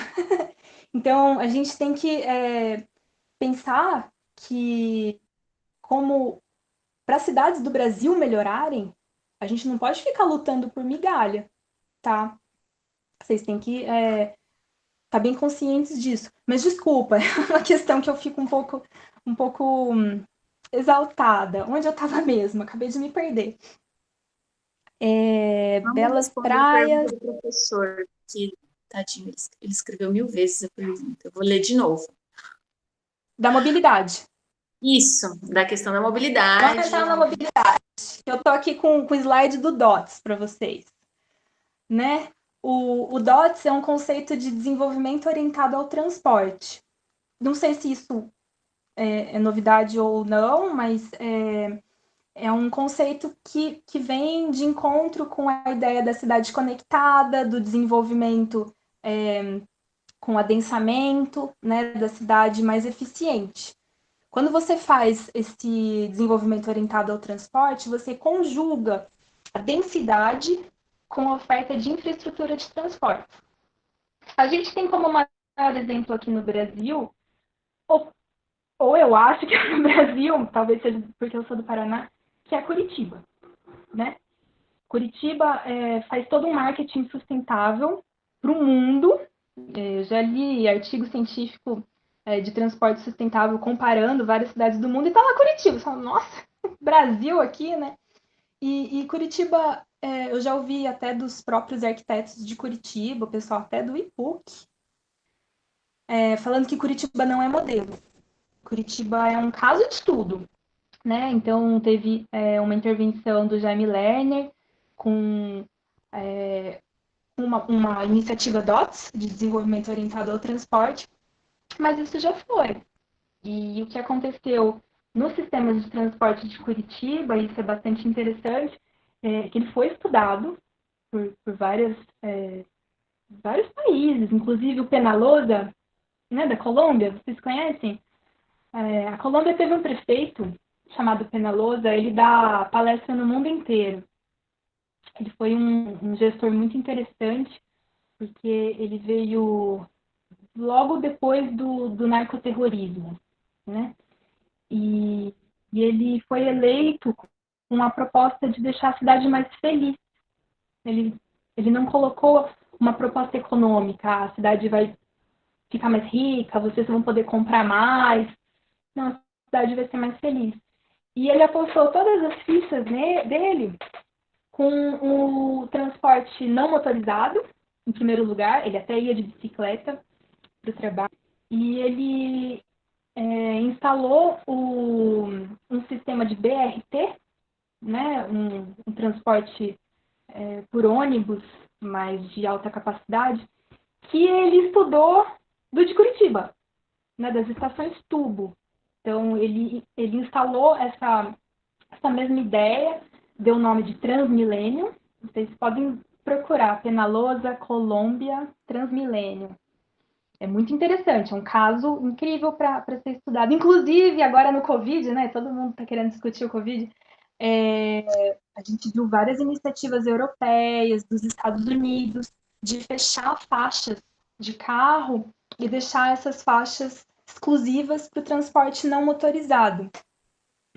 Então, a gente tem que pensar que, como para as cidades do Brasil melhorarem, a gente não pode ficar lutando por migalha, tá? Vocês têm que estar bem conscientes disso. Mas desculpa, é uma questão que eu fico um pouco exaltada. Onde eu estava mesmo? Acabei de me perder. Belas praias. Do professor, que, tadinho, ele escreveu 1000 vezes a pergunta. Eu vou ler de novo. Da mobilidade. Isso, da questão da mobilidade. Vamos entrar na mobilidade. Eu estou aqui com o slide do DOTS para vocês. Né? O DOTS é um conceito de desenvolvimento orientado ao transporte. Não sei se isso é novidade ou não, mas é um conceito que vem de encontro com a ideia da cidade conectada, do desenvolvimento com adensamento, né, da cidade mais eficiente. Quando você faz esse desenvolvimento orientado ao transporte, você conjuga a densidade com a oferta de infraestrutura de transporte. A gente tem como maior exemplo aqui no Brasil, ou eu acho que é no Brasil, talvez seja porque eu sou do Paraná, que é Curitiba, né? Curitiba faz todo um marketing sustentável para o mundo, Eu já li artigo científico de transporte sustentável comparando várias cidades do mundo e tá lá Curitiba. Você fala, nossa, Brasil aqui, né? E Curitiba, eu já ouvi até dos próprios arquitetos de Curitiba, o pessoal até do IPUC, falando que Curitiba não é modelo. Curitiba é um caso de estudo, né? Então, teve uma intervenção do Jaime Lerner com uma iniciativa DOTS, de desenvolvimento orientado ao transporte, mas isso já foi. E o que aconteceu no sistema de transporte de Curitiba, isso é bastante interessante, é que ele foi estudado por vários países, inclusive o Penalosa, né, da Colômbia, vocês conhecem? A Colômbia teve um prefeito chamado Penalosa, ele dá palestra no mundo inteiro. Ele foi um gestor muito interessante, porque ele veio logo depois do narcoterrorismo, né? E ele foi eleito com a proposta de deixar a cidade mais feliz. Ele não colocou uma proposta econômica, a cidade vai ficar mais rica, vocês vão poder comprar mais. Não, a cidade vai ser mais feliz. E ele apostou todas as fichas dele com o transporte não motorizado, em primeiro lugar. Ele até ia de bicicleta para o trabalho. E ele instalou um sistema de BRT, né, um transporte por ônibus, mas de alta capacidade, que ele estudou do de Curitiba, né, das estações tubo. Então, ele instalou essa mesma ideia, deu o nome de Transmilênio. Vocês podem procurar Penalosa, Colômbia, Transmilênio. É muito interessante, é um caso incrível para ser estudado. Inclusive, agora no Covid, né? Todo mundo está querendo discutir o Covid. A gente viu várias iniciativas europeias, dos Estados Unidos, de fechar faixas de carro e deixar essas faixas exclusivas para o transporte não motorizado,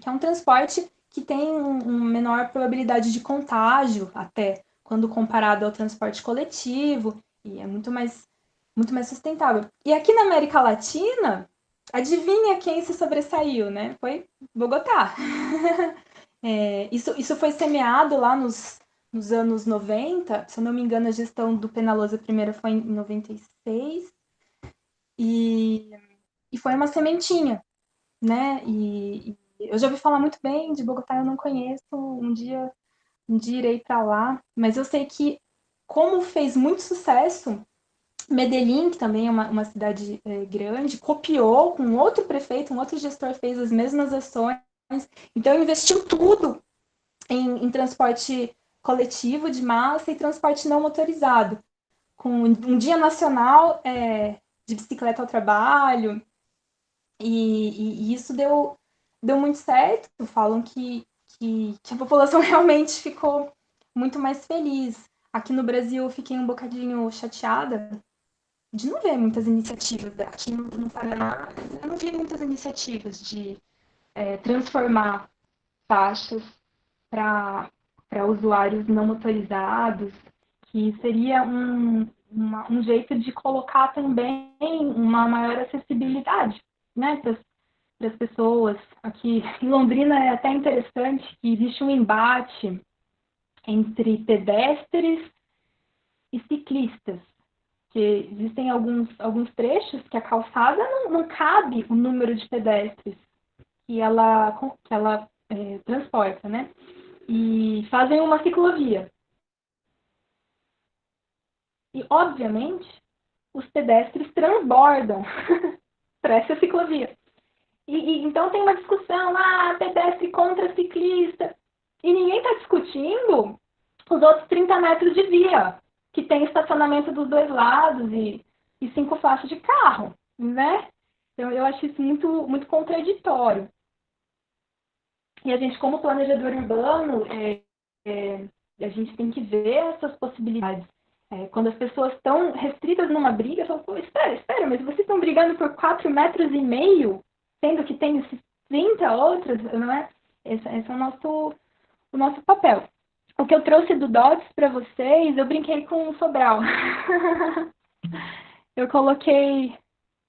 que é um transporte que tem uma menor probabilidade de contágio, até quando comparado ao transporte coletivo, e é muito mais sustentável. E aqui na América Latina, adivinha quem se sobressaiu, né? Foi Bogotá. Isso foi semeado lá nos anos 90, se eu não me engano, a gestão do Penalosa primeiro foi em 96, e foi uma sementinha, né? E eu já ouvi falar muito bem de Bogotá, eu não conheço, um dia irei para lá, mas eu sei que, como fez muito sucesso, Medellín, que também é uma cidade grande, copiou com outro prefeito, um outro gestor fez as mesmas ações, então investiu tudo em transporte coletivo de massa e transporte não motorizado, com um dia nacional de bicicleta ao trabalho, e isso deu muito certo. Falam que a população realmente ficou muito mais feliz. Aqui no Brasil eu fiquei um bocadinho chateada de não ver muitas iniciativas. Aqui no Paraná eu não vi muitas iniciativas de transformar taxas para usuários não motorizados, que seria um jeito de colocar também uma maior acessibilidade, né, para as pessoas. Aqui em Londrina é até interessante que existe um embate entre pedestres e ciclistas, que existem alguns trechos que a calçada não cabe o número de pedestres que ela transporta, né? E fazem uma ciclovia. E, obviamente, os pedestres transbordam para essa ciclovia. Então tem uma discussão, pedestre contra ciclista, e ninguém está discutindo os outros 30 metros de via, que tem estacionamento dos dois lados e 5 faixas de carro, né? Então eu acho isso muito, muito contraditório. E a gente, como planejador urbano, a gente tem que ver essas possibilidades. Quando as pessoas estão restritas numa briga, falam, pô, espera, mas vocês estão brigando por 4,5 metros, sendo que tem esses 30 outros, não é? Esse é o nosso papel. O que eu trouxe do DOTS para vocês, eu brinquei com o Sobral. eu coloquei.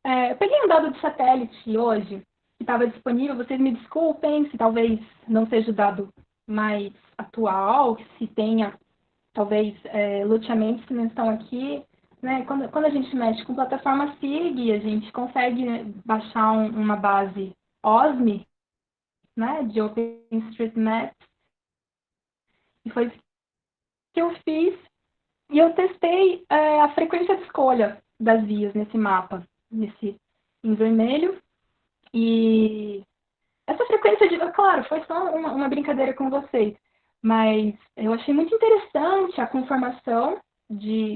Eu peguei um dado de satélite hoje, que estava disponível. Vocês me desculpem se talvez não seja o dado mais atual, se tenha, talvez, loteamentos que não estão aqui. Né? Quando a gente mexe com plataforma SIG, a gente consegue, né, baixar uma base OSMI, né, de OpenStreetMap, e foi isso que eu fiz. E eu testei a frequência de escolha das vias nesse mapa, em vermelho. E essa frequência claro, foi só uma brincadeira com vocês, mas eu achei muito interessante a conformação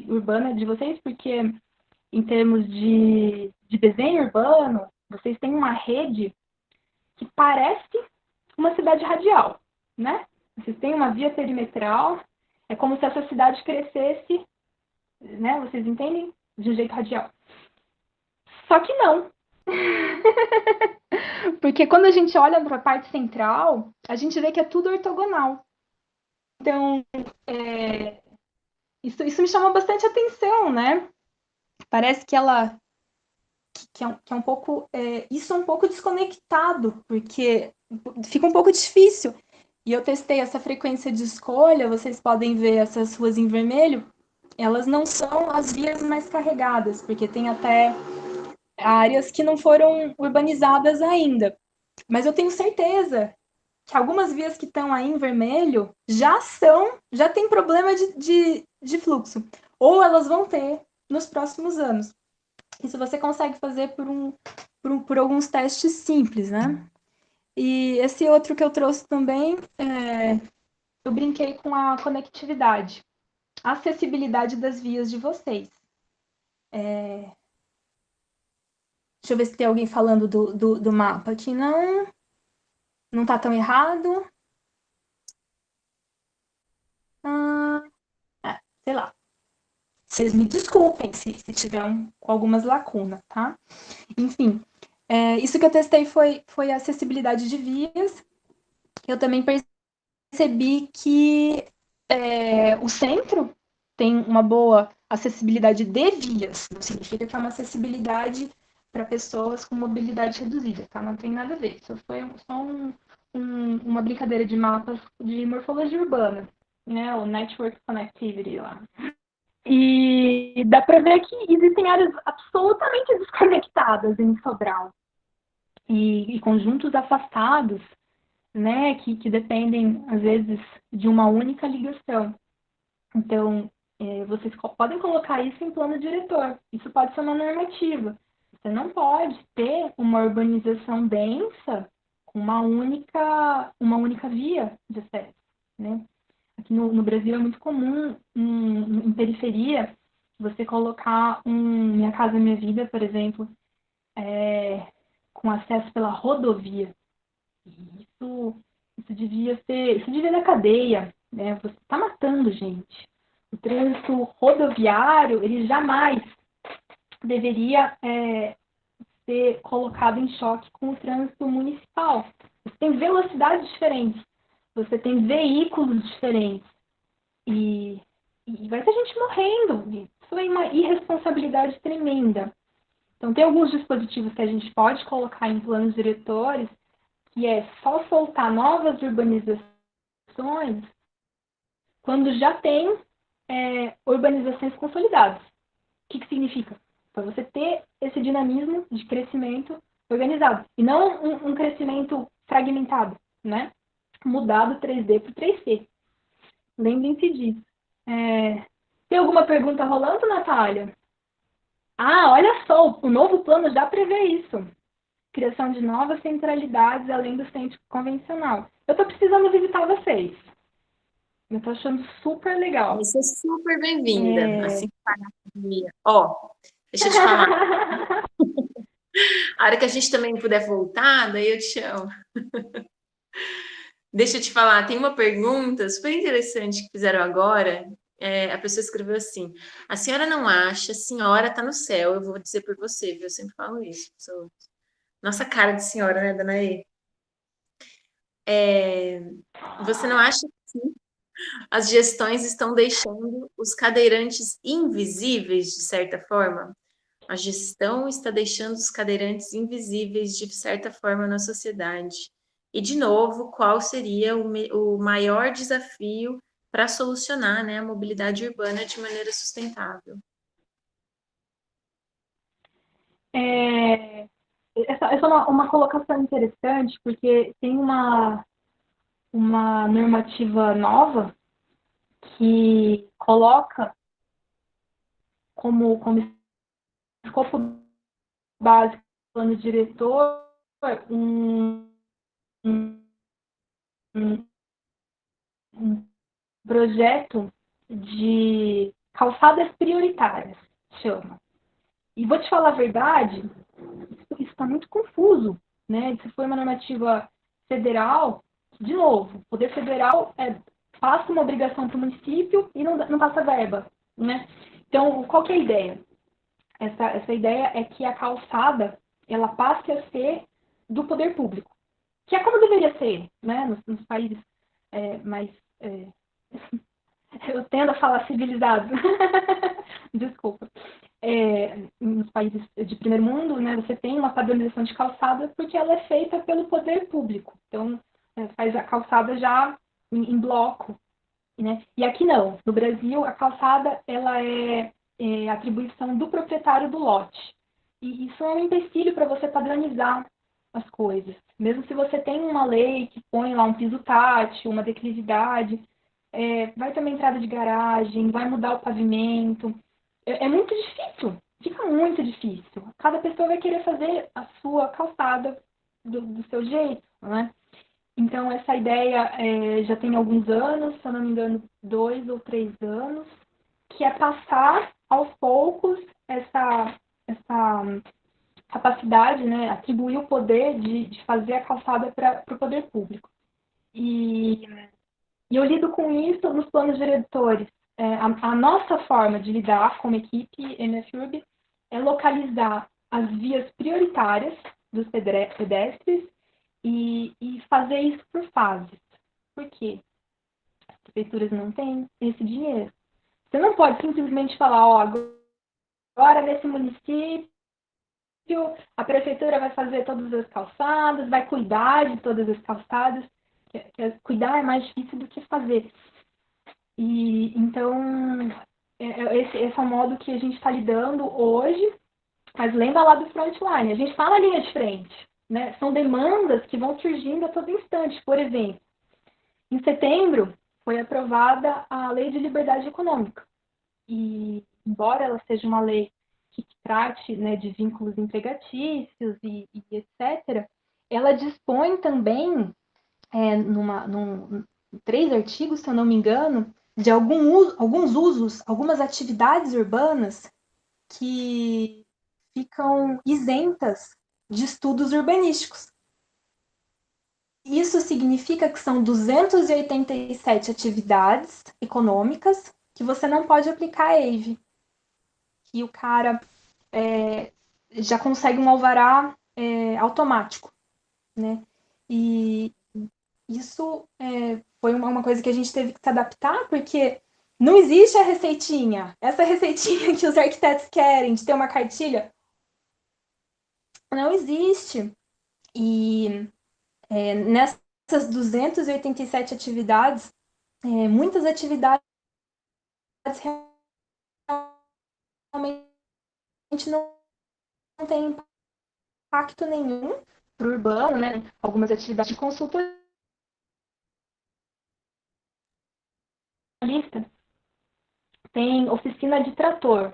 urbana de vocês, porque em termos de desenho urbano, vocês têm uma rede que parece uma cidade radial, né? Vocês têm uma via perimetral, é como se essa cidade crescesse, né? Vocês entendem? De um jeito radial. Só que não. Porque quando a gente olha para a parte central, a gente vê que é tudo ortogonal. Então, isso me chamou bastante atenção, né? Parece que ela que é um pouco isso é um pouco desconectado, porque fica um pouco difícil. E eu testei essa frequência de escolha, vocês podem ver essas ruas em vermelho, elas não são as vias mais carregadas, porque tem até áreas que não foram urbanizadas ainda. Mas eu tenho certeza que algumas vias que estão aí em vermelho já tem problema de fluxo. Ou elas vão ter nos próximos anos. Isso você consegue fazer por alguns testes simples, né? E esse outro que eu trouxe também, eu brinquei com a conectividade, a acessibilidade das vias de vocês. Deixa eu ver se tem alguém falando do mapa aqui. Não tá tão errado. Sei lá. Vocês me desculpem se tiver algumas lacunas, tá? Enfim, isso que eu testei foi a acessibilidade de vias. Eu também percebi que o centro tem uma boa acessibilidade de vias. Não significa que é uma acessibilidade para pessoas com mobilidade reduzida, tá? Não tem nada a ver. Isso foi só uma brincadeira de mapas de morfologia urbana, né? O Network Connectivity lá. E dá para ver que existem áreas absolutamente desconectadas em Sobral. E conjuntos afastados, né, que dependem, às vezes, de uma única ligação. Então, vocês podem colocar isso em plano diretor. Isso pode ser uma normativa. Você não pode ter uma urbanização densa com uma única via de acesso, né? Aqui no Brasil é muito comum, em periferia, você colocar Minha Casa Minha Vida, por exemplo, com acesso pela rodovia. Isso devia na cadeia, né? Você está matando gente. O trânsito rodoviário, ele jamais deveria ser colocado em choque com o trânsito municipal. Você tem velocidades diferentes, você tem veículos diferentes. E vai ter gente morrendo. Isso é uma irresponsabilidade tremenda. Então, tem alguns dispositivos que a gente pode colocar em planos diretores, que é só soltar novas urbanizações quando já tem urbanizações consolidadas. O que significa? Para você ter esse dinamismo de crescimento organizado. E não um crescimento fragmentado, né? Mudado 3D para 3C. Lembrem-se disso. Tem alguma pergunta rolando, Natália? Olha só, o novo plano já prevê isso. Criação de novas centralidades além do centro convencional. Eu estou precisando visitar vocês. Eu estou achando super legal. Você é super bem-vinda. Assim que parar a pandemia. Deixa eu te falar. A hora que a gente também puder voltar, daí eu te chamo. Deixa eu te falar, tem uma pergunta super interessante que fizeram agora. A pessoa escreveu assim: a senhora não acha, a senhora está no céu. Eu vou dizer por você, viu? Eu sempre falo isso. Nossa cara de senhora, né, dona E? Você não acha que as gestões estão deixando os cadeirantes invisíveis, de certa forma? A gestão está deixando os cadeirantes invisíveis de certa forma na sociedade. E, de novo, qual seria o maior desafio para solucionar, né, a mobilidade urbana de maneira sustentável? Essa é uma colocação interessante, porque tem uma normativa nova que coloca como escopo básico do plano diretor um, um, um projeto de calçadas prioritárias, chama. E vou te falar a verdade, isso está muito confuso, né? Se foi uma normativa federal, de novo, o poder federal passa uma obrigação para o município e não passa verba, né? Então, qual que é a ideia? Essa ideia é que a calçada ela passe a ser do poder público, que é como deveria ser, né? Nos países mais eu tendo a falar civilizados, desculpa. Nos países de primeiro mundo, né, você tem uma padronização de calçada porque ela é feita pelo poder público. Então, faz a calçada já em bloco, né? E aqui não. No Brasil, a calçada ela é atribuição do proprietário do lote. E isso é um empecilho para você padronizar as coisas. Mesmo se você tem uma lei que põe lá um piso tátil, uma declividade, vai ter uma entrada de garagem, vai mudar o pavimento. É muito difícil, fica muito difícil. Cada pessoa vai querer fazer a sua calçada do seu jeito, né? Então, essa ideia já tem alguns anos, se eu não me engano, 2 ou 3 anos, que é passar aos poucos essa capacidade, né, atribuir o poder de fazer a calçada para o poder público. E eu lido com isso nos planos diretores. A nossa forma de lidar como equipe MFURB é localizar as vias prioritárias dos pedestres e fazer isso por fases. Por quê? As prefeituras não têm esse dinheiro. Você não pode simplesmente falar, ó, agora nesse município a prefeitura vai fazer todas as calçadas, vai cuidar de todas as calçadas. Cuidar é mais difícil do que fazer. E então, esse é o modo que a gente está lidando hoje, mas lembra lá do frontline, a gente está na linha de frente, né? São demandas que vão surgindo a todo instante. Por exemplo, em setembro foi aprovada a Lei de Liberdade Econômica. E, embora ela seja uma lei que trate, né, de vínculos empregatícios e etc., ela dispõe também, num 3 artigos, se eu não me engano, de alguns usos, algumas atividades urbanas que ficam isentas de estudos urbanísticos. Isso significa que são 287 atividades econômicas que você não pode aplicar a EIVE. Que o cara já consegue um alvará automático, né? E isso foi uma coisa que a gente teve que se adaptar, porque não existe a receitinha. Essa receitinha que os arquitetos querem, de ter uma cartilha, não existe. E nessas 287 atividades, muitas atividades realmente não têm impacto nenhum para o urbano, né? Algumas atividades de consultoria. Tem oficina de trator,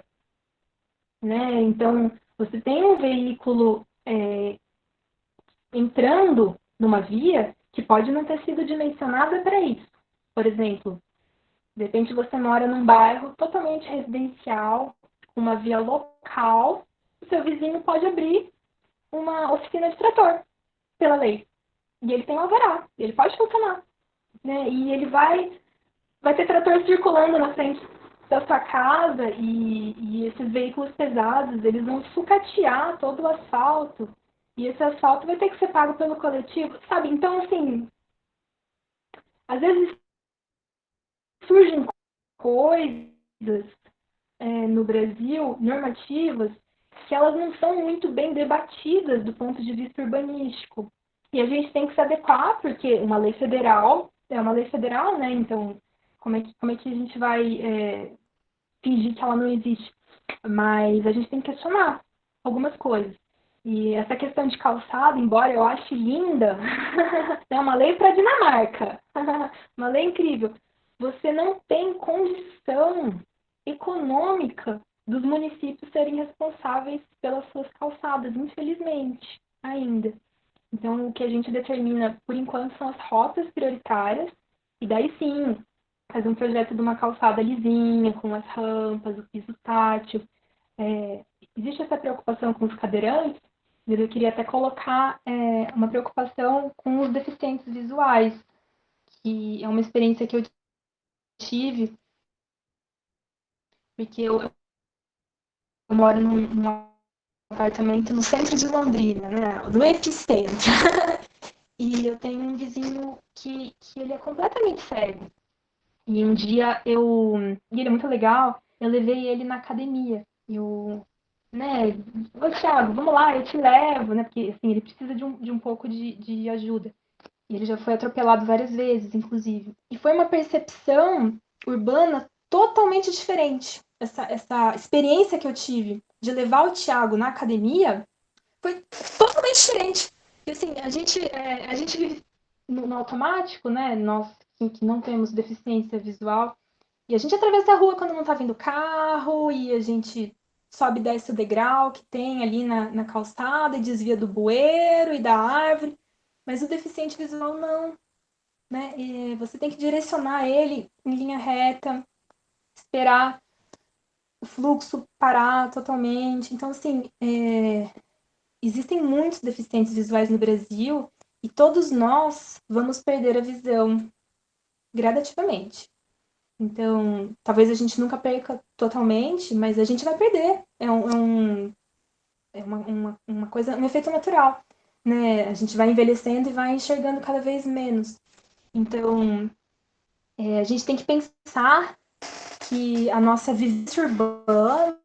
né? Então, você tem um veículo entrando numa via que pode não ter sido dimensionada para isso. Por exemplo, de repente você mora num bairro totalmente residencial, com uma via local, o seu vizinho pode abrir uma oficina de trator, pela lei. E ele tem um alvará, ele pode funcionar. Né? E ele vai ter trator circulando na frente da sua casa e esses veículos pesados, eles vão sucatear todo o asfalto e esse asfalto vai ter que ser pago pelo coletivo, sabe? Então, assim, às vezes surgem coisas no Brasil, normativas, que elas não são muito bem debatidas do ponto de vista urbanístico. E a gente tem que se adequar, porque uma lei federal é uma lei federal, né? Então, como é que a gente vai fingir que ela não existe? Mas a gente tem que questionar algumas coisas. E essa questão de calçada, embora eu ache linda, é uma lei para a Dinamarca, uma lei incrível. Você não tem condição econômica dos municípios serem responsáveis pelas suas calçadas, infelizmente, ainda. Então, o que a gente determina, por enquanto, são as rotas prioritárias, e daí sim, fazer um projeto de uma calçada lisinha, com as rampas, o piso tátil. Existe essa preocupação com os cadeirantes, mas eu queria até colocar uma preocupação com os deficientes visuais, que é uma experiência que eu tive, porque eu moro num apartamento no centro de Londrina, né? No epicentro. E eu tenho um vizinho que ele é completamente cego. E um dia e ele é muito legal, eu levei ele na academia. Né, ô Thiago, vamos lá, eu te levo, né? Porque assim, ele precisa de um pouco de ajuda. E ele já foi atropelado várias vezes, inclusive. E foi uma percepção urbana totalmente diferente. Essa experiência que eu tive de levar o Thiago na academia foi totalmente diferente. E assim, a gente vive no automático, né? Nós que não temos deficiência visual, e a gente atravessa a rua quando não tá vindo carro, e a gente sobe e desce o degrau que tem ali na calçada, e desvia do bueiro e da árvore. Mas o deficiente visual não, né? E você tem que direcionar ele em linha reta, esperar o fluxo parar totalmente. Então, assim, existem muitos deficientes visuais no Brasil e todos nós vamos perder a visão gradativamente. Então, talvez a gente nunca perca totalmente, mas a gente vai perder. Uma coisa, um efeito natural, né? A gente vai envelhecendo e vai enxergando cada vez menos. Então, a gente tem que pensar que a nossa vivência urbana,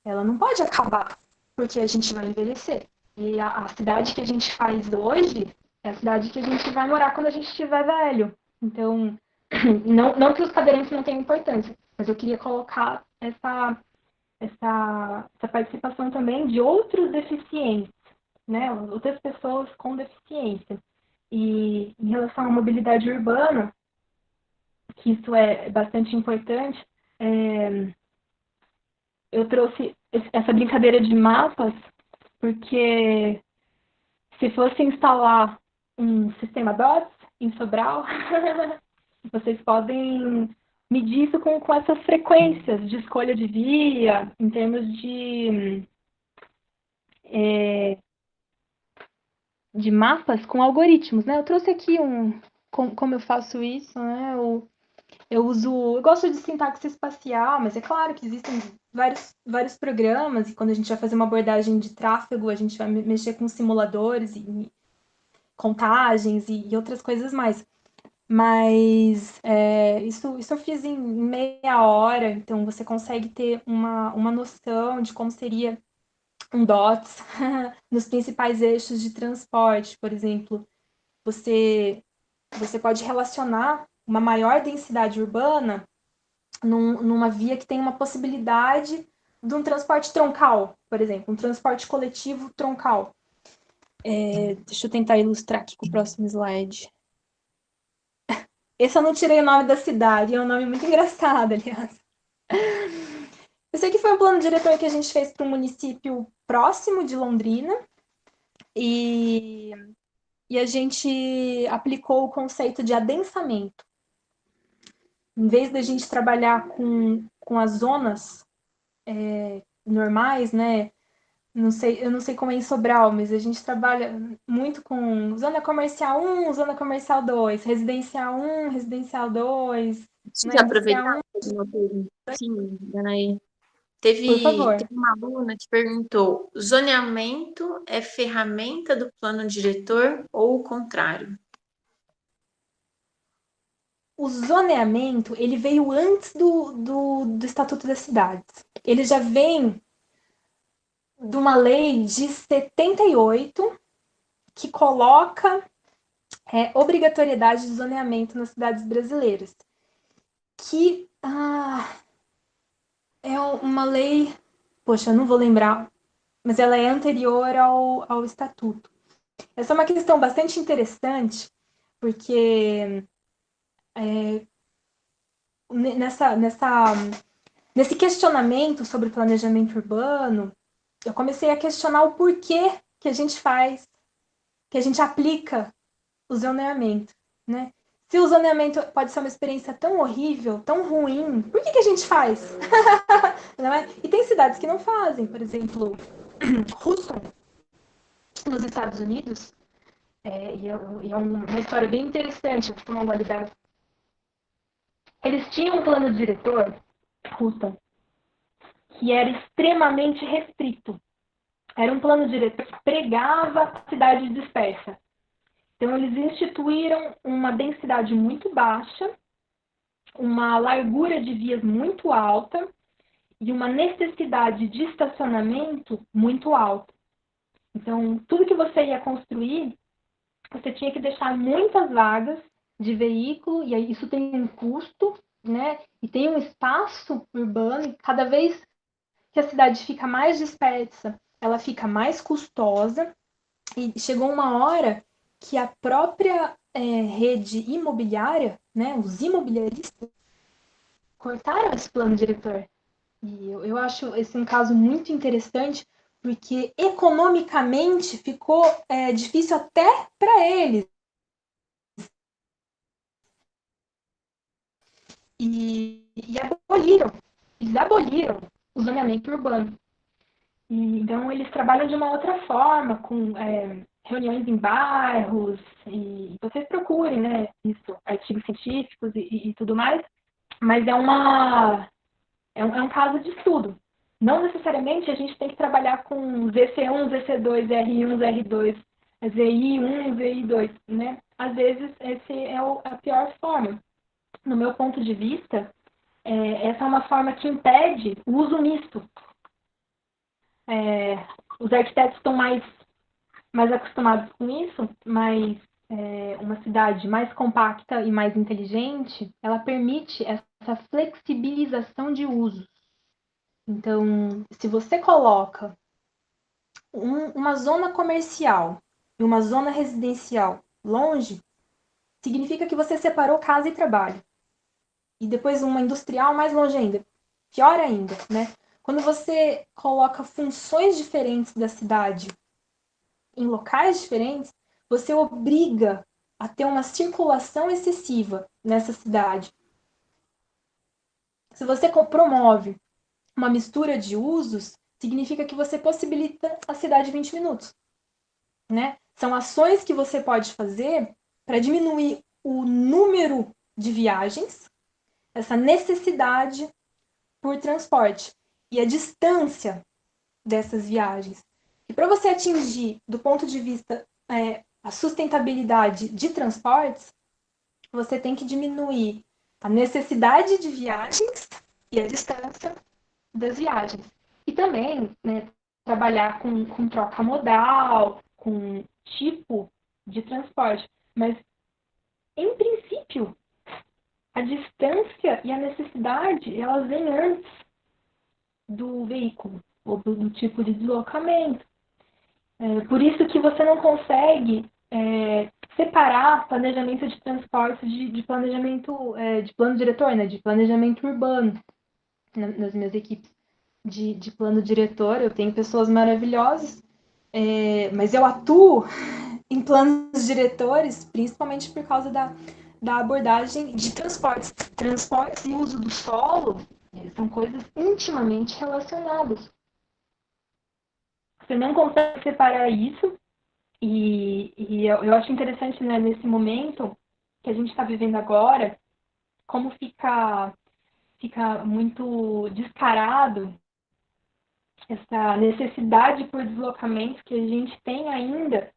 ela não pode acabar porque a gente vai envelhecer. E a cidade que a gente faz hoje é a cidade que a gente vai morar quando a gente estiver velho. Então, não que os cadeirantes não tenham importância, mas eu queria colocar essa participação também de outros deficientes, né? Outras pessoas com deficiência. E em relação à mobilidade urbana, que isso é bastante importante, eu trouxe essa brincadeira de mapas, porque se fosse instalar um sistema DOTS em Sobral, vocês podem medir isso com essas frequências de escolha de via, em termos de mapas com algoritmos, né? Eu trouxe aqui como eu faço isso, né? Eu gosto de sintaxe espacial, mas é claro que existem vários programas, e quando a gente vai fazer uma abordagem de tráfego, a gente vai mexer com simuladores e contagens e outras coisas mais. Mas isso eu fiz em meia hora, então você consegue ter uma noção de como seria um DOTS nos principais eixos de transporte, por exemplo. Você pode relacionar uma maior densidade urbana numa via que tem uma possibilidade de um transporte troncal, por exemplo, um transporte coletivo troncal. Deixa eu tentar ilustrar aqui com o próximo slide. Esse eu não tirei o nome da cidade, é um nome muito engraçado, aliás. Eu sei que foi um plano diretor que a gente fez para um município próximo de Londrina, e a gente aplicou o conceito de adensamento. Em vez da gente trabalhar com as zonas normais, né? Eu não sei como é em Sobral, mas a gente trabalha muito com zona comercial 1, zona comercial 2, residencial 1, residencial 2, Deixa né? eu Industrial aproveitar 1, e fazer uma perguntinha, Danaí. por favor. Teve uma aluna que perguntou: zoneamento é ferramenta do plano diretor ou o contrário? o zoneamento, ele veio antes do Estatuto das Cidades. Ele já vem de uma lei de 78 que coloca obrigatoriedade de zoneamento nas cidades brasileiras. Que é uma lei, poxa, eu não vou lembrar, mas ela é anterior ao Estatuto. Essa é uma questão bastante interessante, porque nesse questionamento sobre planejamento urbano, eu comecei a questionar o porquê que a gente faz, que a gente aplica o zoneamento, né? Se o zoneamento pode ser uma experiência tão horrível, tão ruim, por que a gente faz? Não é? E tem cidades que não fazem, por exemplo, Houston, nos Estados Unidos, e é uma história bem interessante, eu vou validar. Eles tinham um plano diretor, Houston, que era extremamente restrito. Era um plano diretor que pregava a cidade dispersa. Então, eles instituíram uma densidade muito baixa, uma largura de vias muito alta e uma necessidade de estacionamento muito alta. Então, tudo que você ia construir, você tinha que deixar muitas vagas de veículo, e aí isso tem um custo, né? E tem um espaço urbano, e cada vez que a cidade fica mais dispersa, ela fica mais custosa, e chegou uma hora que a própria rede imobiliária, né, os imobiliaristas, cortaram esse plano diretor. E eu acho esse um caso muito interessante, porque economicamente ficou difícil até para eles. Eles aboliram o zoneamento urbano. Então, eles trabalham de uma outra forma, com reuniões em bairros, e vocês procurem, né, isso, artigos científicos e tudo mais, mas é um caso de estudo. Não necessariamente a gente tem que trabalhar com ZC1, ZC2, R1, ZR2, ZI1, ZI2, né? Às vezes, esse é a pior forma. No meu ponto de vista, essa é uma forma que impede o uso misto. Os arquitetos estão mais acostumados com isso, mas uma cidade mais compacta e mais inteligente, ela permite essa flexibilização de usos. Então, se você coloca uma zona comercial e uma zona residencial longe, significa que você separou casa e trabalho. E depois uma industrial mais longe ainda. Pior ainda, né? Quando você coloca funções diferentes da cidade em locais diferentes, você obriga a ter uma circulação excessiva nessa cidade. Se você promove uma mistura de usos, significa que você possibilita a cidade 20 minutos, né? São ações que você pode fazer para diminuir o número de viagens, essa necessidade por transporte e a distância dessas viagens. E para você atingir, do ponto de vista a sustentabilidade de transportes, você tem que diminuir a necessidade de viagens e a distância das viagens. E também, né, trabalhar com troca modal, com tipo de transporte. Mas, em princípio, a distância e a necessidade, elas vêm antes do veículo, ou do tipo de deslocamento. Por isso que você não consegue separar planejamento de transporte de planejamento, de plano diretor, né, de planejamento urbano nas minhas equipes de plano diretor. Eu tenho pessoas maravilhosas, mas eu atuo em planos diretores principalmente por causa da abordagem de transportes. Transportes e uso do solo são coisas intimamente relacionadas. Você não consegue separar isso, e eu acho interessante, né, nesse momento que a gente está vivendo agora, como fica muito descarado essa necessidade por deslocamento que a gente tem ainda,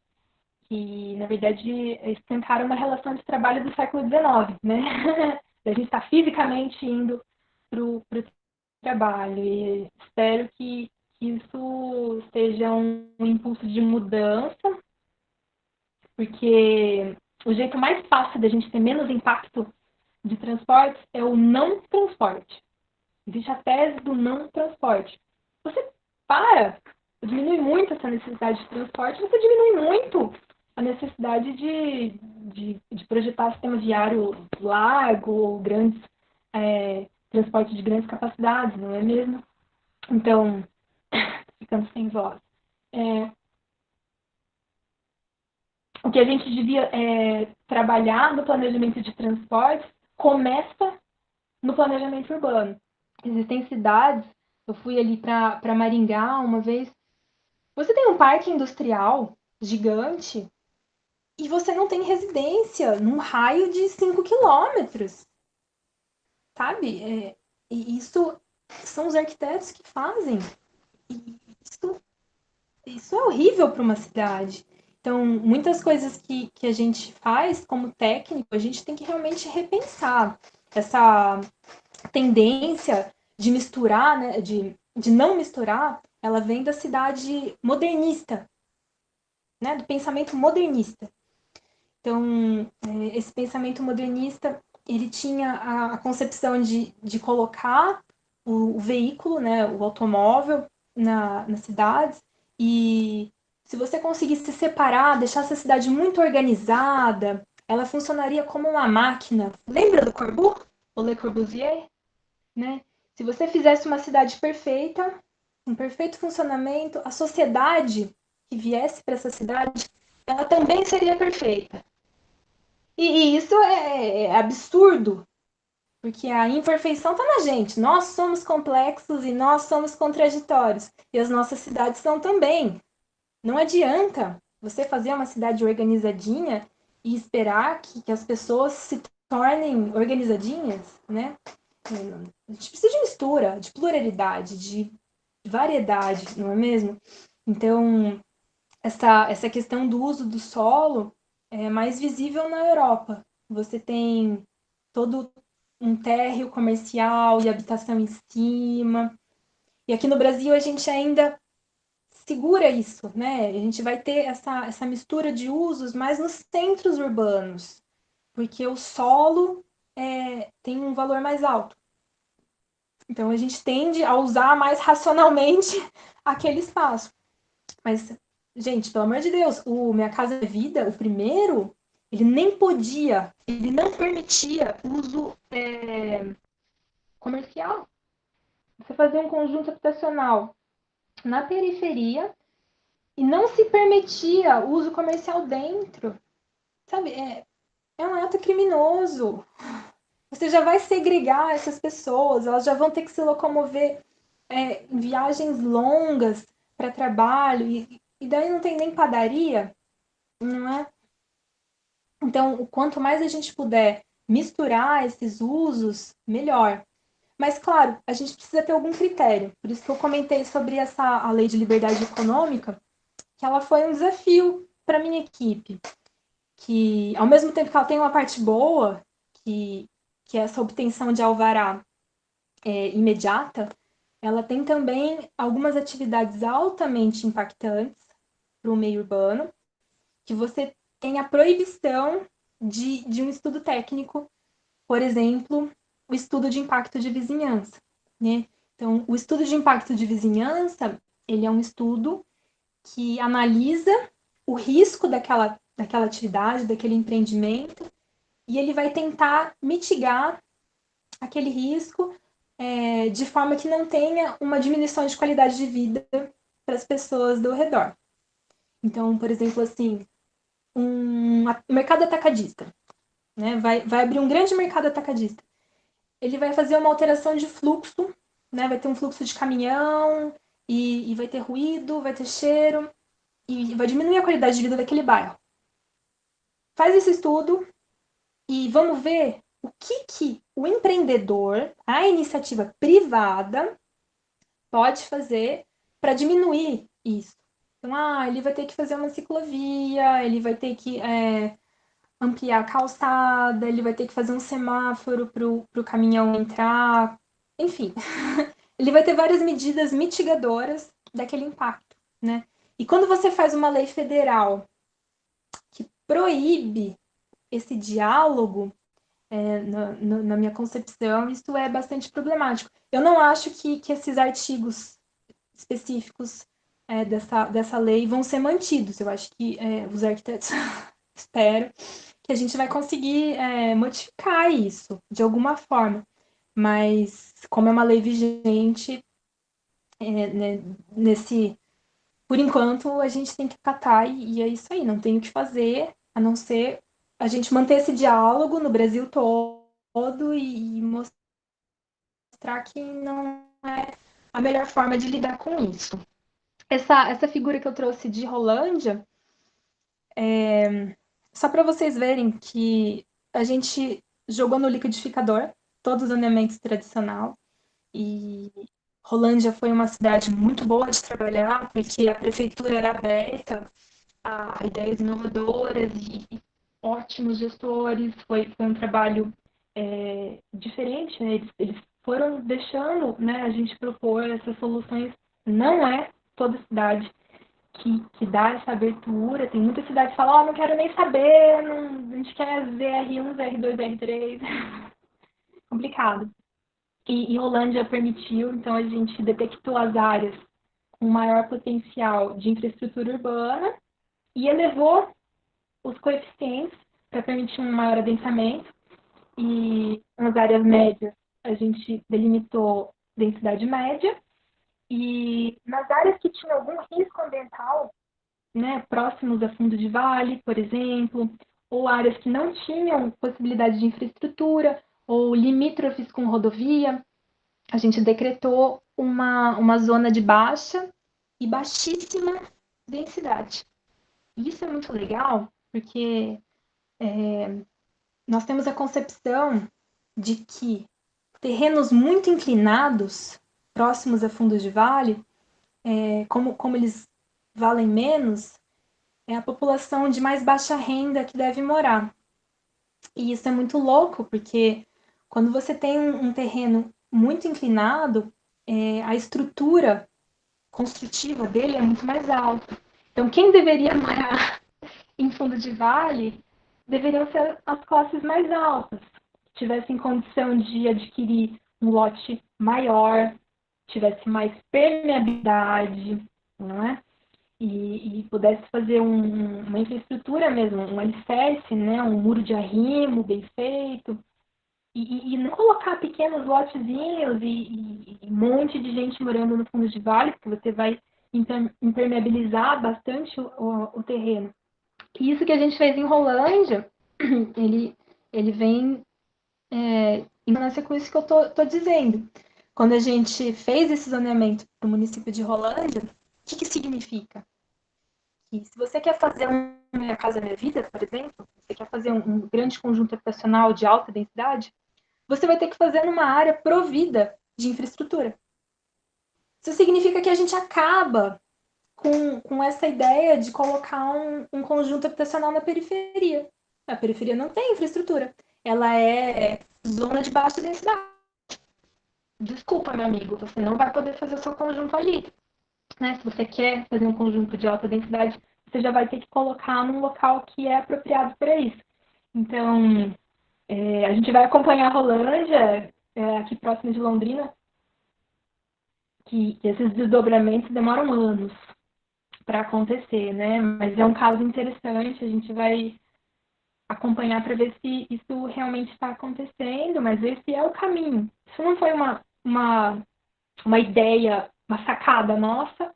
que, na verdade, escancaram uma relação de trabalho do século XIX, né? A gente está fisicamente indo para o trabalho. E espero que isso seja um impulso de mudança, porque o jeito mais fácil da gente ter menos impacto de transporte é o não transporte. Existe a tese do não transporte. Você diminui muito essa necessidade de transporte, você diminui muito a necessidade de projetar sistema viário largo ou grandes transporte de grandes capacidades, não é mesmo? Então, ficando sem voz. O que a gente devia trabalhar no planejamento de transporte começa no planejamento urbano. Existem cidades, eu fui ali para Maringá uma vez, você tem um parque industrial gigante e você não tem residência num raio de 5 quilômetros, sabe? E isso são os arquitetos que fazem. E isso é horrível para uma cidade. Então, muitas coisas que a gente faz como técnico, a gente tem que realmente repensar. Essa tendência de misturar, né, de não misturar, ela vem da cidade modernista, né, do pensamento modernista. Então, esse pensamento modernista, ele tinha a concepção de colocar o veículo, né, o automóvel nas cidades, e se você conseguisse separar, deixar essa cidade muito organizada, ela funcionaria como uma máquina. Lembra do Corbusier? O Le Corbusier? Né? Se você fizesse uma cidade perfeita, um perfeito funcionamento, a sociedade que viesse para essa cidade, ela também seria perfeita. E isso é absurdo, porque a imperfeição está na gente. Nós somos complexos e nós somos contraditórios. E as nossas cidades são também. Não adianta você fazer uma cidade organizadinha e esperar que as pessoas se tornem organizadinhas, né? A gente precisa de mistura, de pluralidade, de variedade, não é mesmo? Então, essa questão do uso do solo é mais visível na Europa. Você tem todo um térreo comercial e habitação em cima. E aqui no Brasil a gente ainda segura isso, né? A gente vai ter essa mistura de usos mais nos centros urbanos, porque o solo tem um valor mais alto. Então a gente tende a usar mais racionalmente aquele espaço. Mas, gente, pelo amor de Deus, o Minha Casa é Vida, o primeiro, ele nem podia, ele não permitia uso comercial. Você fazia um conjunto habitacional na periferia e não se permitia uso comercial dentro. Sabe, é um ato criminoso. Você já vai segregar essas pessoas, elas já vão ter que se locomover em viagens longas para trabalho, e daí não tem nem padaria, não é? Então, quanto mais a gente puder misturar esses usos, melhor. Mas, claro, a gente precisa ter algum critério. Por isso que eu comentei sobre a lei de liberdade econômica, que ela foi um desafio para minha equipe. Que, ao mesmo tempo que ela tem uma parte boa, que é essa obtenção de alvará imediata, ela tem também algumas atividades altamente impactantes para o meio urbano, que você tem a proibição de um estudo técnico, por exemplo, o estudo de impacto de vizinhança, né? Então, o estudo de impacto de vizinhança, ele é um estudo que analisa o risco daquela atividade, daquele empreendimento, e ele vai tentar mitigar aquele risco de forma que não tenha uma diminuição de qualidade de vida para as pessoas do redor. Então, por exemplo, assim, um mercado atacadista, né? Vai abrir um grande mercado atacadista. Ele vai fazer uma alteração de fluxo, né? Vai ter um fluxo de caminhão e vai ter ruído, vai ter cheiro e vai diminuir a qualidade de vida daquele bairro. Faz esse estudo e vamos ver o que o empreendedor, a iniciativa privada, pode fazer para diminuir isso. Então, ele vai ter que fazer uma ciclovia, ele vai ter que ampliar a calçada, ele vai ter que fazer um semáforo para o caminhão entrar, enfim. Ele vai ter várias medidas mitigadoras daquele impacto, né? E quando você faz uma lei federal que proíbe esse diálogo, na minha concepção, isso é bastante problemático. Eu não acho que esses artigos específicos dessa lei vão ser mantidos. Eu acho que os arquitetos, espero, que a gente vai conseguir modificar isso de alguma forma. Mas, como é uma lei vigente, né, por enquanto, a gente tem que acatar e é isso aí, não tem o que fazer, a não ser a gente manter esse diálogo no Brasil todo e mostrar que não é a melhor forma de lidar com isso. Essa figura que eu trouxe de Rolândia, só para vocês verem que a gente jogou no liquidificador todos os saneamentos tradicional e Rolândia foi uma cidade muito boa de trabalhar, porque a prefeitura era aberta a ideias inovadoras e ótimos gestores. Foi um trabalho diferente, né? Eles foram deixando, né, a gente propor essas soluções. Não é toda cidade que dá essa abertura. Tem muitas cidades que falam, não quero nem saber, não, a gente quer ZR1, ZR2, ZR3. Complicado. E Rolândia permitiu, então a gente detectou as áreas com maior potencial de infraestrutura urbana e elevou os coeficientes para permitir um maior adensamento. E nas áreas médias a gente delimitou densidade média. E nas áreas que tinham algum risco ambiental, né, próximos a fundo de vale, por exemplo, ou áreas que não tinham possibilidade de infraestrutura, ou limítrofes com rodovia, a gente decretou uma zona de baixa e baixíssima densidade. E isso é muito legal, porque nós temos a concepção de que terrenos muito inclinados, próximos a fundos de vale, como eles valem menos, é a população de mais baixa renda que deve morar. E isso é muito louco, porque quando você tem um terreno muito inclinado, a estrutura construtiva dele é muito mais alta. Então, quem deveria morar em fundo de vale deveriam ser as classes mais altas, que tivessem condição de adquirir um lote maior, tivesse mais permeabilidade, não é? E pudesse fazer uma infraestrutura mesmo, um alicerce, né? Um muro de arrimo bem feito, e não colocar pequenos lotezinhos e um monte de gente morando no fundo de vale, porque você vai impermeabilizar bastante o terreno. E isso que a gente fez em Rolândia, ele vem em consonância com isso que eu tô dizendo. Quando a gente fez esse zoneamento para o município de Rolândia, o que significa? Que se você quer fazer Minha Casa Minha Vida, por exemplo, você quer fazer um grande conjunto habitacional de alta densidade, você vai ter que fazer numa área provida de infraestrutura. Isso significa que a gente acaba com essa ideia de colocar um conjunto habitacional na periferia. A periferia não tem infraestrutura. Ela é zona de baixa densidade. Desculpa, meu amigo, você não vai poder fazer o seu conjunto ali. Né? Se você quer fazer um conjunto de alta densidade, você já vai ter que colocar num local que é apropriado para isso. Então, a gente vai acompanhar a Rolândia, aqui próximo de Londrina, que esses desdobramentos demoram anos para acontecer, né? Mas é um caso interessante, a gente vai acompanhar para ver se isso realmente está acontecendo, mas esse é o caminho. Isso não foi uma ideia, uma sacada nossa.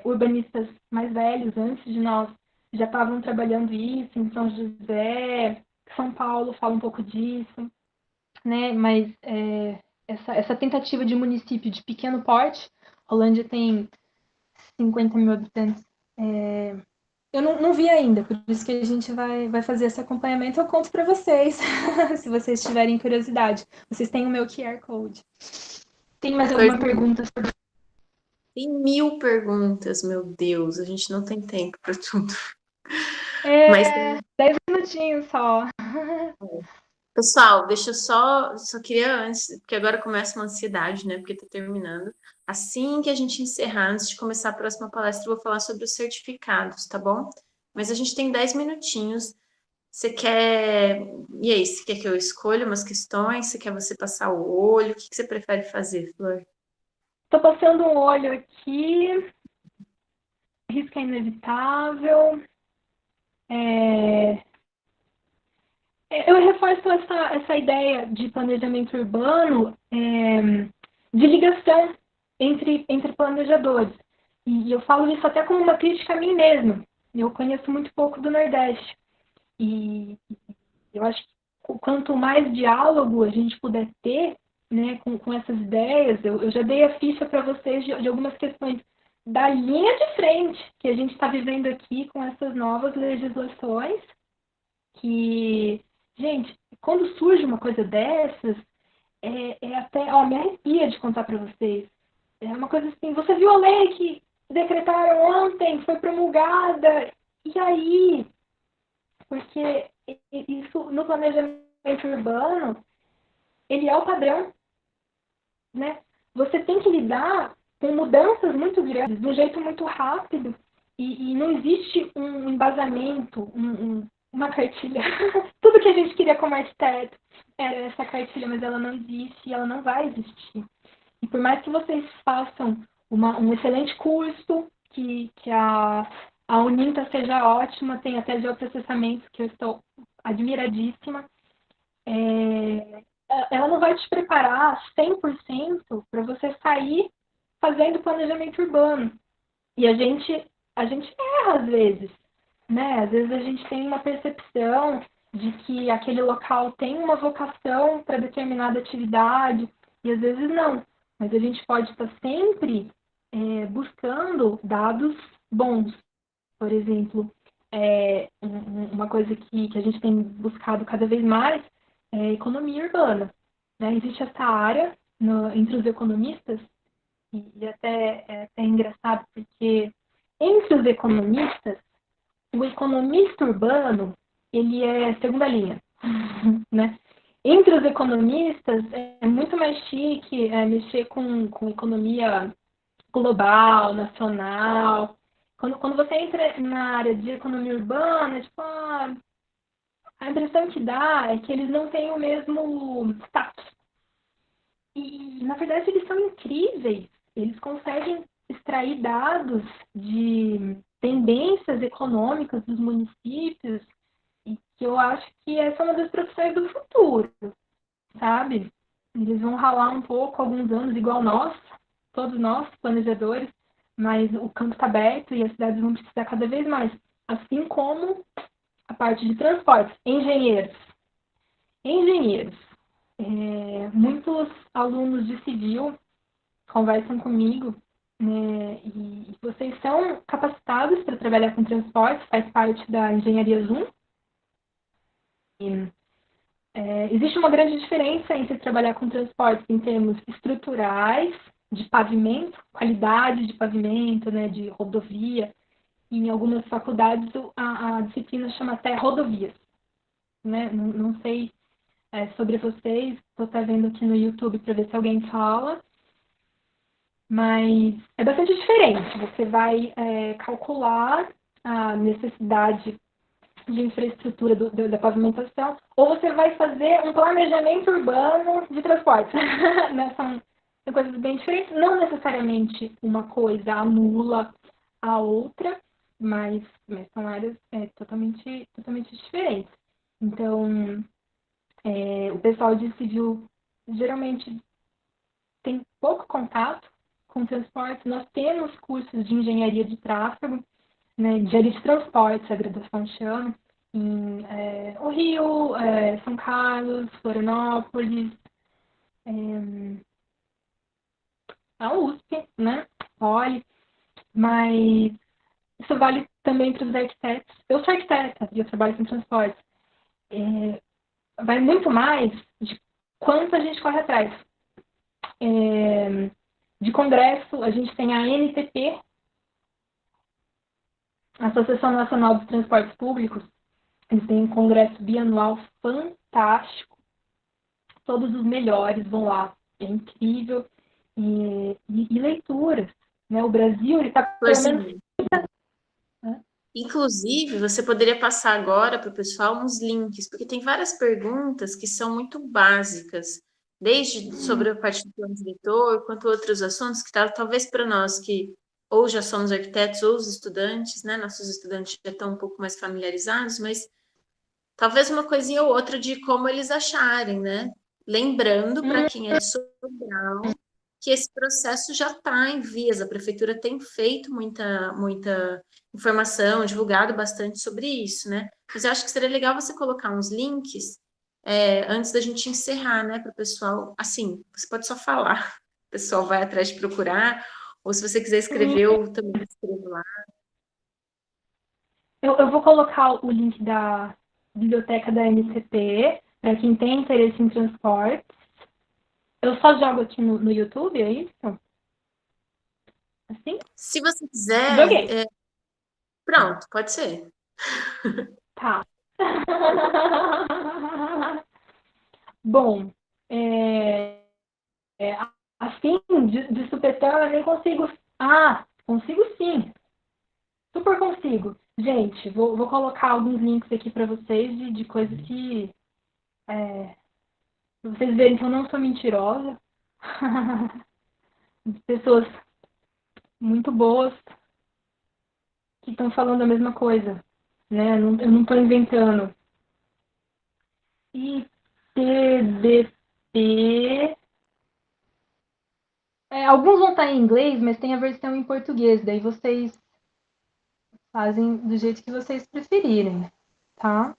Urbanistas mais velhos, antes de nós, já estavam trabalhando isso em São José, São Paulo fala um pouco disso, né? Mas essa tentativa de município de pequeno porte, Rolândia tem 50 mil habitantes, eu não vi ainda, por isso que a gente vai fazer esse acompanhamento. Eu conto para vocês, se vocês tiverem curiosidade. Vocês têm o meu QR Code. Tem mais alguma pergunta sobre Tem 1000 perguntas, meu Deus, a gente não tem tempo para tudo. Mas, 10 minutinhos só. pessoal, deixa eu só queria antes, porque agora começa uma ansiedade, né? Porque tá terminando. Assim que a gente encerrar, antes de começar a próxima palestra, eu vou falar sobre os certificados, tá bom? Mas a gente tem 10 minutinhos. Você quer. E aí, você quer que eu escolha umas questões? Você quer você passar o olho? O que você prefere fazer, Flor? Tô passando um olho aqui. Risco é inevitável. Eu reforço essa ideia de planejamento urbano de ligação entre planejadores. E eu falo isso até como uma crítica a mim mesma. Eu conheço muito pouco do Nordeste. E eu acho que quanto mais diálogo a gente puder ter, né, com essas ideias, eu já dei a ficha para vocês de algumas questões da linha de frente que a gente está vivendo aqui com essas novas legislações, que, gente, quando surge uma coisa dessas, é até, ó, me arrepia de contar para vocês. É uma coisa assim, você viu a lei que decretaram ontem, foi promulgada, e aí? Porque isso, no planejamento urbano, ele é o padrão, né? Você tem que lidar com mudanças muito grandes, de um jeito muito rápido, e não existe um embasamento, uma cartilha. Tudo que a gente queria como arquiteto era essa cartilha, mas ela não existe e ela não vai existir. E por mais que vocês façam um excelente curso, que a Uninta seja ótima, tem até geoprocessamento, que eu estou admiradíssima, ela não vai te preparar 100% para você sair fazendo planejamento urbano. E a gente erra às vezes, né? Às vezes a gente tem uma percepção de que aquele local tem uma vocação para determinada atividade, e às vezes não. Mas a gente pode estar sempre buscando dados bons. Por exemplo, uma coisa que a gente tem buscado cada vez mais é economia urbana, né? Existe essa área entre os economistas, e até é até engraçado porque entre os economistas, o economista urbano, ele é segunda linha, né? Entre os economistas, é muito mais chique mexer com economia global, nacional. Quando você entra na área de economia urbana, tipo, a impressão que dá é que eles não têm o mesmo status. E, na verdade, eles são incríveis. Eles conseguem extrair dados de tendências econômicas dos municípios, e que eu acho que essa é uma das profissões do futuro, sabe? Eles vão ralar um pouco, alguns anos, igual nós, todos nós, planejadores, mas o campo está aberto e as cidades vão precisar cada vez mais. Assim como a parte de transportes, engenheiros. Engenheiros. Muitos alunos de civil conversam comigo, né, e vocês são capacitados para trabalhar com transportes, faz parte da engenharia Zoom. Existe uma grande diferença entre trabalhar com transportes em termos estruturais, de pavimento, qualidade de pavimento, né, de rodovia. Em algumas faculdades, a disciplina chama até rodovias. Né? Não sei sobre vocês, estou até vendo aqui no YouTube para ver se alguém fala, mas é bastante diferente. Você vai calcular a necessidade de infraestrutura da pavimentação, ou você vai fazer um planejamento urbano de transporte. Né? São coisas bem diferentes. Não necessariamente uma coisa anula a outra, mas são áreas totalmente diferentes. Então, o pessoal de civil geralmente tem pouco contato com transporte. Nós temos cursos de engenharia de tráfego, né, engenharia de transporte, a graduação chama, em o Rio, São Carlos, Florianópolis, a USP, né, Poli, mas isso vale também para os arquitetos. Eu sou arquiteta e eu trabalho com transporte. Vai muito mais de quanto a gente corre atrás. De congresso, a gente tem a NTP, Associação Nacional dos Transportes Públicos. Eles têm um congresso bianual fantástico. Todos os melhores vão lá. É incrível. E leituras. Né? O Brasil, ele está pelo menos... Inclusive, você poderia passar agora para o pessoal uns links, porque tem várias perguntas que são muito básicas, desde sobre a parte do plano diretor, quanto outros assuntos que talvez para nós que ou já somos arquitetos ou os estudantes, né? Nossos estudantes já estão um pouco mais familiarizados, mas talvez uma coisinha ou outra de como eles acharem, né? Lembrando para quem é de Sobral que esse processo já está em vias, a prefeitura tem feito muita informação, divulgado bastante sobre isso, né? Mas eu acho que seria legal você colocar uns links antes da gente encerrar, né, para o pessoal. Assim, você pode só falar, o pessoal vai atrás de procurar, ou se você quiser escrever, eu também escrevo lá. Eu vou colocar o link da biblioteca da NCP, para quem tem interesse em transportes. Eu só jogo aqui no YouTube, é isso? Assim? Se você quiser, Joguei. Pronto, pode ser. Tá. Bom, assim, de supetão, eu nem consigo... Ah, consigo sim. Super consigo. Gente, vou colocar alguns links aqui para vocês de coisas que... pra vocês verem que eu não sou mentirosa. Pessoas muito boas que estão falando a mesma coisa, né? Eu não estou inventando. ITDP. Alguns vão estar em inglês, mas tem a versão em português. Daí vocês fazem do jeito que vocês preferirem, tá?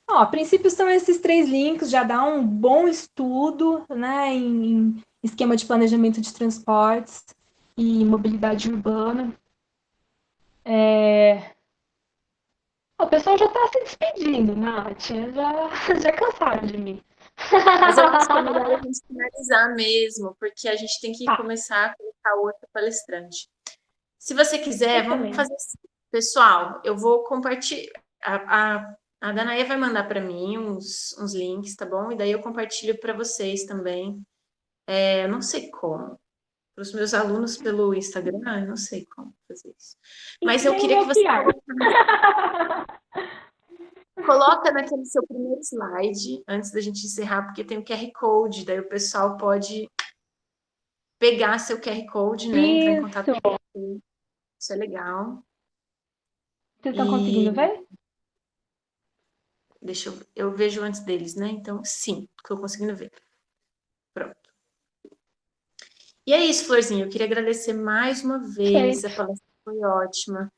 A princípio são esses 3 links, já dá um bom estudo, né, em esquema de planejamento de transportes e mobilidade urbana. O pessoal já está se despedindo, Nath. Já cansaram de mim. Mas eu acho que é melhor a gente finalizar mesmo, porque a gente tem que começar a colocar outro palestrante. Se você quiser, vamos fazer assim. Pessoal, eu vou compartilhar. A Danaia vai mandar para mim uns links, tá bom? E daí eu compartilho para vocês também. Eu não sei como. Para os meus alunos pelo Instagram, eu não sei como fazer isso. Mas eu queria que você coloca naquele seu primeiro slide, antes da gente encerrar, porque tem o QR Code, daí o pessoal pode pegar seu QR Code, né? Entrar em contato com você. Isso é legal. Vocês estão conseguindo ver? Deixa eu vejo antes deles, né? Então, sim, estou conseguindo ver. Pronto. E é isso, Florzinha. Eu queria agradecer mais uma vez. A palestra foi ótima.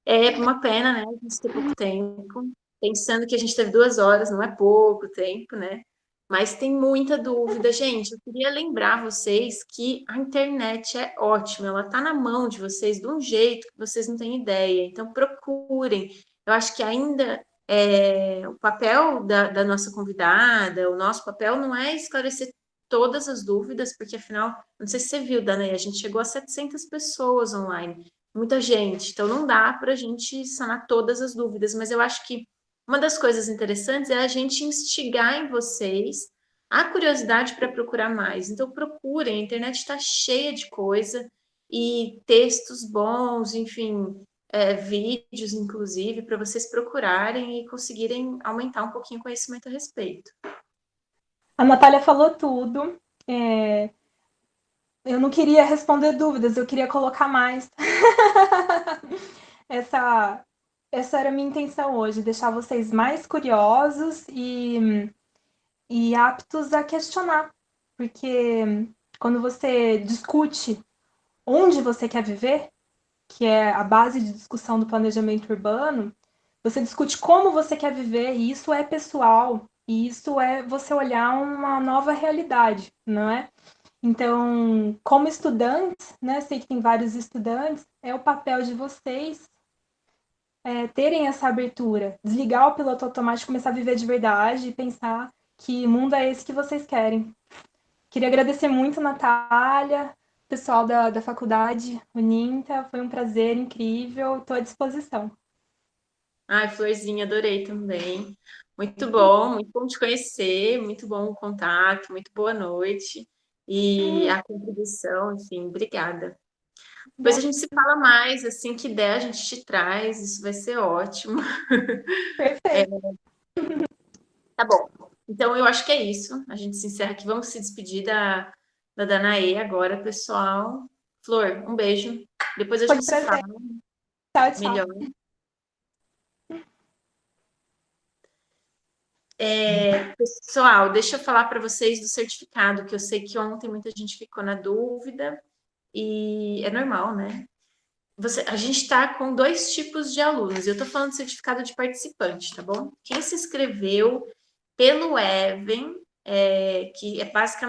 É uma pena, né? A gente ter pouco tempo. Pensando que a gente teve 2 horas, não é pouco tempo, né? Mas tem muita dúvida. Gente, eu queria lembrar vocês que a internet é ótima. Ela está na mão de vocês de um jeito que vocês não têm ideia. Então, procurem. Eu acho que ainda... o papel da nossa convidada, o nosso papel não é esclarecer todas as dúvidas, porque afinal, não sei se você viu, Danae, a gente chegou a 700 pessoas online, muita gente, então não dá para a gente sanar todas as dúvidas, mas eu acho que uma das coisas interessantes é a gente instigar em vocês a curiosidade para procurar mais. Então procurem, a internet está cheia de coisa e textos bons, enfim, vídeos, inclusive, para vocês procurarem e conseguirem aumentar um pouquinho o conhecimento a respeito. A Natália falou tudo. Eu não queria responder dúvidas, eu queria colocar mais. Essa era a minha intenção hoje, deixar vocês mais curiosos e aptos a questionar. Porque quando você discute onde você quer viver, que é a base de discussão do planejamento urbano, você discute como você quer viver, e isso é pessoal, e isso é você olhar uma nova realidade, não é? Então, como estudantes, né, sei que tem vários estudantes, é o papel de vocês terem essa abertura, desligar o piloto automático, começar a viver de verdade e pensar que mundo é esse que vocês querem. Queria agradecer muito, Natália, pessoal da faculdade, Uninta, foi um prazer incrível, estou à disposição. Ai, Florzinha, adorei também. Muito bom te conhecer, muito bom o contato, muito boa noite. E a contribuição, enfim, obrigada. Depois a gente se fala mais, assim que der, a gente te traz, isso vai ser ótimo. Perfeito. Tá bom. Então eu acho que é isso. A gente se encerra aqui. Vamos se despedir da Danaê agora, pessoal. Flor, um beijo. Depois a Foi um gente se fala prazer. Tchau, tchau. melhor. Pessoal, deixa eu falar para vocês do certificado, que eu sei que ontem muita gente ficou na dúvida, e é normal, né? A gente está com 2 tipos de alunos. Eu estou falando de certificado de participante, tá bom? Quem se inscreveu pelo Even, que é basicamente